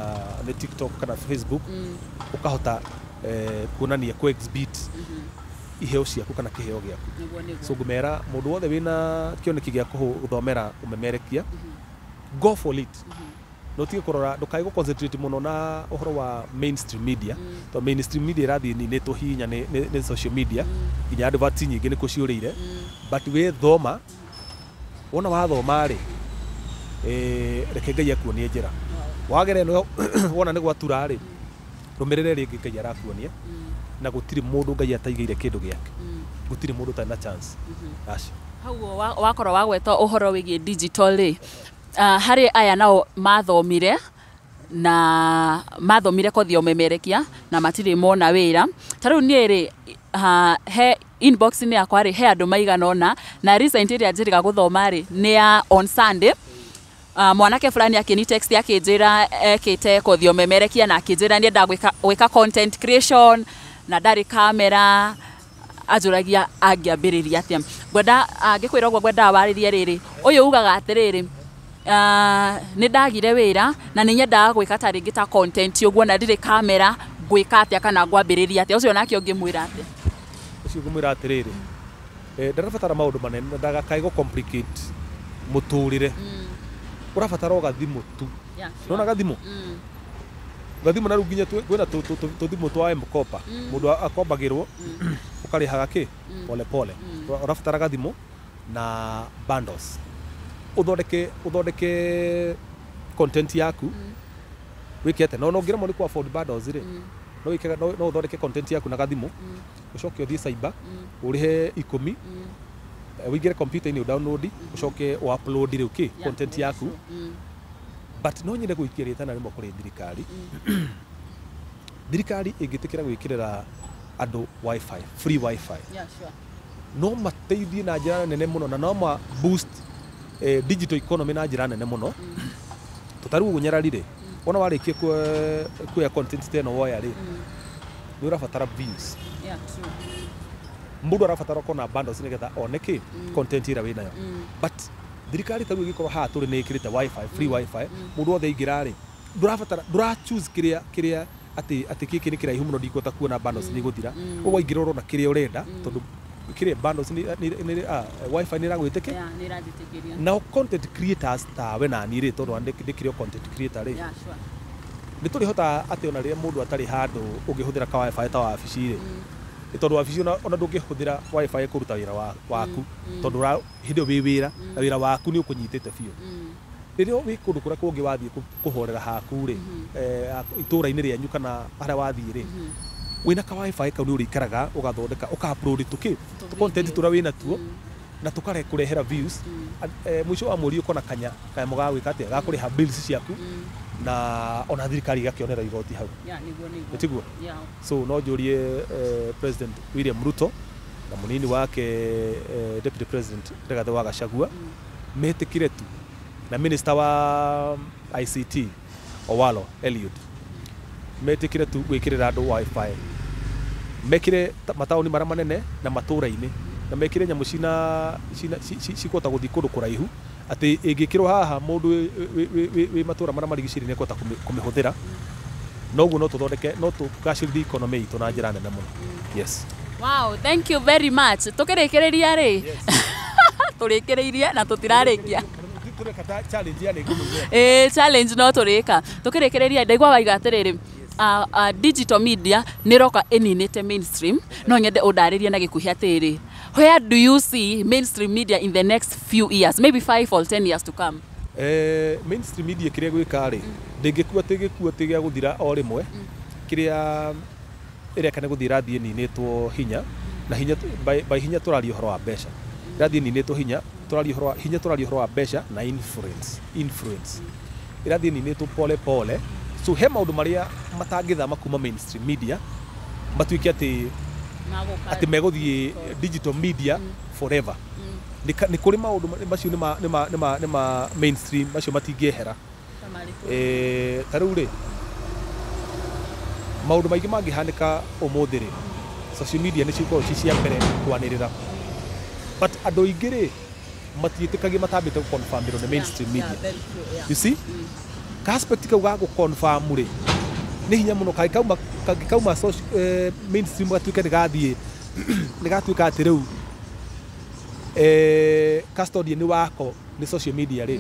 na TikTok kana Facebook ukahota kuonania ku exhibit iheo ciaku kana kiheo giaku. So ngumera mundu wothe wina kioneki gia kuthomera umemerekia, go for it. No tige kurora ndukai go concentrate muno na uhoro wa mainstream media. To mainstream media rathi ni tuhinya ni social media inya advert nyingi ni kuciurire, but we thoma wona wathoma ri reke ngai akuonie njira wagere no wona ni gwatura ri rumirire ringi ngai arakuonia na gutiri mundu ngai ataigeire kindu giake, gutiri mundu tana chance. Ashi hau wakoro wagweta uhoro wigie digital ri hari aya nao mathomire na mathomire kothio memerekia na matiri mona wira taru ni ri he inbox ni yakwa ri he andu maiganona na recent iri ajiriga guthoma ri ni ya on Sunday. Mwanake fulani akini text yake njira ekite kothio memerekia na akijira ni enda gwika content creation na dari camera ajuragia angiambiriria atia gwenda angikwira gwa gwenda waririe riri uyu ugaga atiriri ni ndagire wira na ni nyenda gwika ta ringi ta content uguo na ndiri camera gwika atia kana ngwambiriria atia ucio nake ungimwira atia ucio ngumwira atiriri ndarabatara maundu manene ndagakai go complicate muturire urabatara ugathimu tu nona gathimu gathimu na ruginya kwina tuthimu twa mkopa mundu akombagirwo ukarihaga ki pole pole urabatara gathimu na bundles uthondeke content yaku wikete no ngira mo ni ku afford bundles ri no wikega no uthondeke content yaku na gathimu ucoke uthie cyber urihe 10 wigire computer ni download ucoke o upload ri okay content yaku but no nyine gwikirita na rimo kuri thirikari thirikari ingitikira gwikirira andũ wifi, free wifi. Yeah, sure. No mateithie na njĩra nene mũno na no ma boost digital economy na njĩra nene mũno. Tũtarĩ ũguo Nyarari-rĩ, wona warĩkia kuoya content ta ĩno woya-rĩ, nĩ ũrabatara views. Yeah, true. Mũndũ arabatara kũona bundles nĩgetha one content ĩrĩa wĩ nayo. But thirikari tarĩu ĩgĩkorwo haha tũrĩ nĩ ĩkĩrĩte wifi, free wifi, mũndũ wothe aingĩra-rĩ, ndũra-choose kĩrĩa atĩ gĩkĩ nĩ kĩraihu mũno ndikũhota kuona bundles nĩ igũthira. Ũguo waingĩra ũrona kĩrĩa ũrenda tondũ kĩrĩa bundles wifi nĩ ĩragwĩtĩkĩria. Yeah, nĩ ĩragwĩtĩkĩria. Now content creators tawe na niĩ-rĩ tondũ ndĩkĩrĩ content creator-rĩ. Yeah, sure. Nĩ tũrĩhotaga atĩ ona rĩrĩa mũndũ atarĩ handũ ũngĩhũthĩra ka wifi ta wabici-rĩ, tondũ wabici ona ndũngĩhũthĩra wifi kũruta wĩra waku tondũ hĩndĩ ĩyo wĩ wĩra na wĩra waku nĩ ũkũnyitĩte biũ. Rĩrĩa wĩ kũndũ kũrĩa kũngĩ wathiĩ kũhorera haku-rĩ, itũũra-inĩ rĩanyu kana harĩa wathiĩ-rĩ, wĩna ka wifi kau nĩ ũrĩikaraga ũgathondeka ũka-upload content tũrĩa wĩna tuo na tũkarekũrehera views. Mũico wa mweri ũkona kanyamũ ga gwĩka atĩa, ga kũrĩha bills ciaku na ona thirikari igakĩonera igoti hau. Nĩtiguo? So no njũrie President William Ruto na mũnini wake Deputy President Rigathi wa Gachagua metĩkĩre tu na Minister wa ICT Owalo Eliud metĩkĩre tu gwĩkĩrĩra andũ wifi, mekĩre mataũni marĩa manene na matũũra-inĩ na mekĩre nyamũ cikũhota gũthiĩ kũndũ kũraihu atĩ ĩngĩkĩrwo haha mũndũ wĩ matũũra marĩa marigicĩirie nĩ ekũhota kũmĩhũthĩra. Noguo no tũthondeke, no tũgacĩrithie economy itũ na njĩra nene mũno. Yes. Wow, thank you very much. Tũkĩrĩkĩrĩria-rĩ, tũrĩkĩrĩirie na tũtirarĩkia. Challenge no tũrĩka. Tũkĩrĩkĩrĩria ndaigua waiga atĩrĩrĩ, digital media nĩ roka ĩninĩte mainstream, no nyende ũndarĩrie na gĩkuhĩ atĩrĩ, where do you see mainstream media in the next few years, maybe 5 or 10 years to come? Mainstream media kĩrĩa gwĩka-rĩ, ndĩngĩkua atĩ gĩa gũthira o rĩmwe, kĩrĩa ĩreka nĩ gũthiĩ ĩrathiĩ ĩninĩtwo hinya, na by hinya tũraria ũhoro wa mbeca. Ĩrathiĩ ĩninĩtwo hinya, tũraria ũhoro wa mbeca na influence. Ĩrathiĩ ĩninĩtwo pole pole. So he maũndũ marĩa matangĩthama kuma mainstream media matuĩke atĩ megũthiĩ digital media forever. Nĩ kũrĩ maũndũ macio nĩ ma mainstream macio matingĩehera. Ta rĩu-rĩ, maũndũ maingĩ mangĩhanĩka ũmũthĩ-rĩ, social media nĩ cikoragwo ci cia mbere kwanĩrĩra. But andũ aingĩ-rĩ matiĩtĩkagia matambĩte gũconfirmĩrwo nĩ mainstream media. You see? Ka aspect kau ga gũconfirm-rĩ nĩ hinya mũno, kangĩkauma mainstream gatuĩke nĩ gatuĩka atĩ rĩu custodian wako nĩ social media-rĩ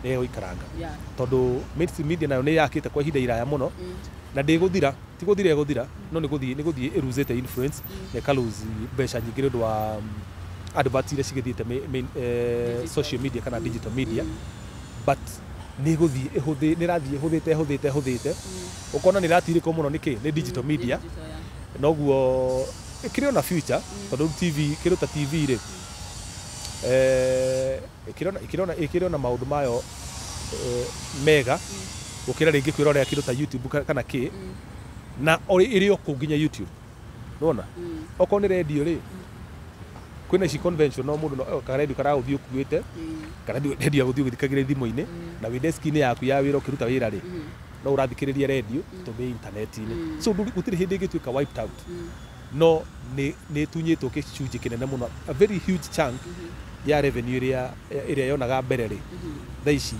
nĩ egũikaranga. Tondũ mainstream media nayo nĩ yakĩte kwa ihinda iraya mũno na ndĩgũthira, ti gũthira ĩgũthira, no nĩ gũthiĩ ĩruzĩte influence na ĩkaluzi mbeca nyingĩ nĩ ũndũ wa adverts iria cigĩthiĩte social media kana digital media. But nĩ gũthiĩ nĩ ĩrathiĩ ĩhũthĩte ũkona nĩ ĩratirĩkwo mũno nĩ digital media. Noguo ĩkĩrĩ ona future tondũ kĩrĩ ta TV-rĩ ĩkĩrĩ ona maũndũ mayo mega gũkĩra rĩngĩ kwĩrorera kĩndũ ta YouTube kana kĩ na ĩrĩ o kũu nginya YouTube. Nĩwona okorwo nĩ radio-rĩ kwĩna ici convention no mũndũ karedio karagũthiĩ ũkuĩte kana redio gũthiĩ ũgĩthikagĩrĩria thimũ-inĩ na wĩ desk-inĩ yaku ya wĩra ũkĩruta wĩra-rĩ no ũrathikĩrĩria redio tũmĩ intaneti-inĩ. So gũtirĩ hĩndĩ ĩngĩtuĩka wiped out, no nĩ ĩtunyĩtwo gĩcunjĩ kĩnene mũno, a very huge chunk ya revenue ĩrĩa yonaga mbere-rĩ thaa ici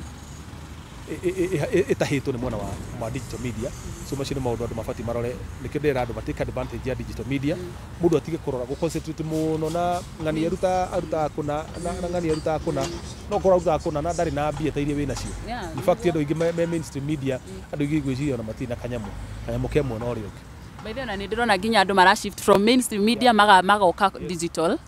ĩtahĩtwo nĩ mwena wa digital media. So macio nĩ maũndũ andũ mabatiĩ marore, nĩkĩo ndĩrera andũ matake advantage ya digital media. Mũndũ atige kũrora gũconcentrate mũno na ng'ani arutaga kũna na ng'ani arutaga kũna, no ũkorwo arutaga kũna na ndarĩ na mbia ta iria wĩna cio. In fact andũ aingĩ me mainstream media andũ aingĩ gwĩciria ona matirĩ na kanyamũ kemwe na ũrĩa ũngĩ. By the way, na nĩ ndĩrona nginya andũ mara shift from mainstream media magoka digital.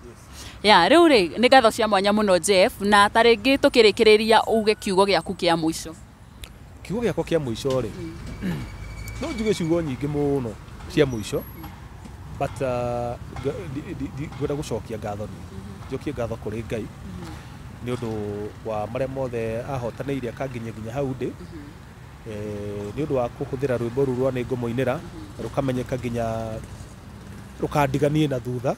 Rĩu-rĩ nĩ ngatho cia mwanya mũno Jeff, na ta rĩngĩ tũkĩrĩkĩrĩria uge kiugo gĩaku kĩa mũico. Kiugo gĩakwa kĩa mũico-rĩ, no njuge ciugo nyingĩ mũno cia mũico, but ngwenda gũcokia ngatho, njokie ngatho kũrĩ Ngai nĩ ũndũ wa marĩa mothe ahotanĩire akanginyia nginya hau ndĩ, nĩ ũndũ wa kũhũthĩra rwĩmbo rũu rwa nĩngũmũinĩra rũkamenyeka nginya rukandiganie na thutha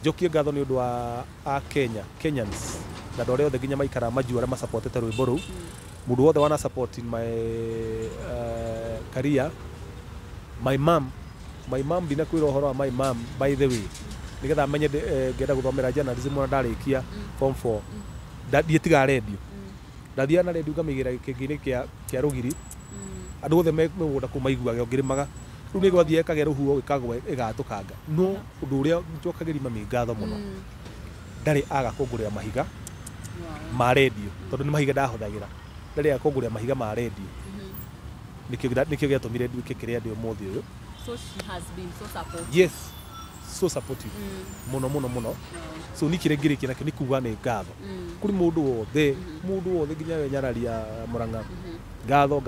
njokie ngatho nĩ ũndũ wa a Kenya Kenyans na andũ arĩa othe nginya maikara Maju arĩa macupportete rwĩmbo rũu mũndũ wothe wana support in my career. My mom ndina kwĩra ũhoro wa my mom by the way nigetha menye ngenda gũthomera journalism na ndarĩkia form 4 ndietiga radio ndathia na radio ngamĩigĩra gĩkĩngĩ-inĩ kĩa rũgiri andũ othe megũnda kũmaiguaga ngĩrĩmaga rĩu nĩ gwathiĩ ĩkagĩa rũhuho ĩkagwa ĩgatũkanga no ũndũ ũrĩa njokagĩria mami ngatho mũno ndarĩ aga kũngũrĩra mahiga ma radio tondũ nĩ mahiga ndahũthagĩra ndarĩ aga kũngũrĩra mahiga ma radio nikio gĩatũmire nduĩke kĩrĩa ndĩ ũmũthĩ ũyũ. So she has been so supportive. Yes, so supportive muno so nikire ngirĩkia nakĩo nĩ kuga nĩ ngatho kũrĩ mũndũ wothe nginya we Nyararia Mũrang'a ngatho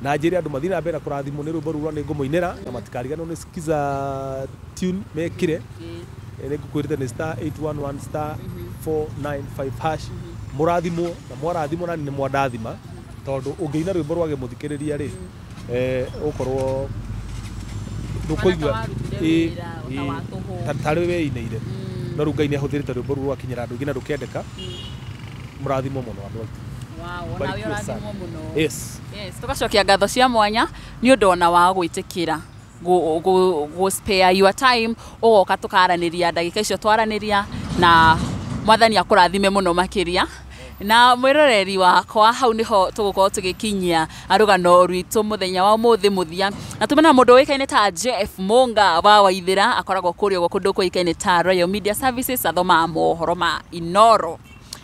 na njĩre andũ mathiĩ na mbere na kũrathimwo nĩ rwĩmbo rũu nĩ ngũmũinĩra na matikariganĩrwo nĩ Skiza tune mekire nĩ ngũkwĩrĩte nĩ *811*495# mũrathimwo na mwarathimwo na nĩ mwandathima tondũ ũngĩina rwĩmbo rwage mũthikĩrĩria rĩ ũkorwo ndũkũigua tarĩ weinĩire no rĩu Ngai nĩ ahũthĩrĩte rwĩmbo rũu rwakinyĩra andũ aingĩ na rũkendeka mũrathimwo mũno andũ aitũ. Wow, ona we ũrathimwo mũno. Yes, tũgacokia ngatho cia mwanya nĩ ũndũ ona wa gwĩtĩkĩra go spare your time ũgoka tũkaranĩria ndagĩka icio twaranĩria na Mwathani akũrathime mũno makĩria. Na mwĩroreri wakwa hau niho tũgũkorwo tũgĩkinyia arũgano rwitũ mũthenya wa ũmũthĩ mũthia na tũmena mũndũ ũĩkaine ta Jeff Mũnga wa Waithĩra akoragwo kũrĩa kũndũ kũĩkaine ta Royal Media Services athoma mohoro ma Inoro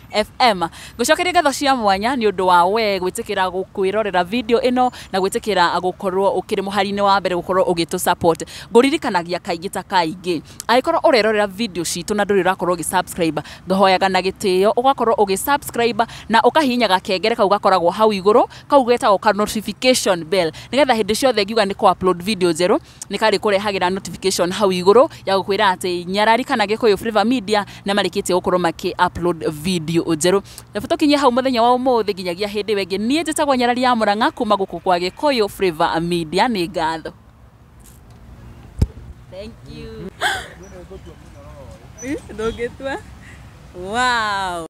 FM. Ngũcokeria ngatho cia mwanya nĩ ũndũ wa we gwĩtĩkĩra kwĩrorera video ĩno na gwĩtĩkĩra gũkorwo ũkĩrĩ mũhari-inĩ wa mbere gũkorwo ũgĩtũ support. Ngũririkanagia kaingĩ ta kaingĩ angĩkorwo ũrerorera video citũ na ndũrĩ ũrakorwo ũgĩ-subscribe ngahoyaga na gĩtĩo ũgakorwo ũgĩ-subscribe na ũkahihinya gakengere kau gakoragwo hau igũrũ kau getagwo ka notification bell nĩgetha hĩndĩ ciothe ngiuga nĩ kũ-upload video njerũ nĩ karĩ kũrehagĩra notification hau igũrũ ya gũkwĩra atĩ Nyarari kana Gĩkũyũ Flavour Media nĩ marĩkĩtie gũkorwo makĩ-upload video njerũ. Rebe tũkinyie hau mũthenya wa ũmũthĩ nginyagia hĩndĩ ĩyo ĩngĩ niĩ njĩtagwo Nyarari ya Mũrang'a kuma gũkũ kwa Gĩkũyũ Flavour Media nĩ ngatho. Thank you. Ndũngĩtua. Wow.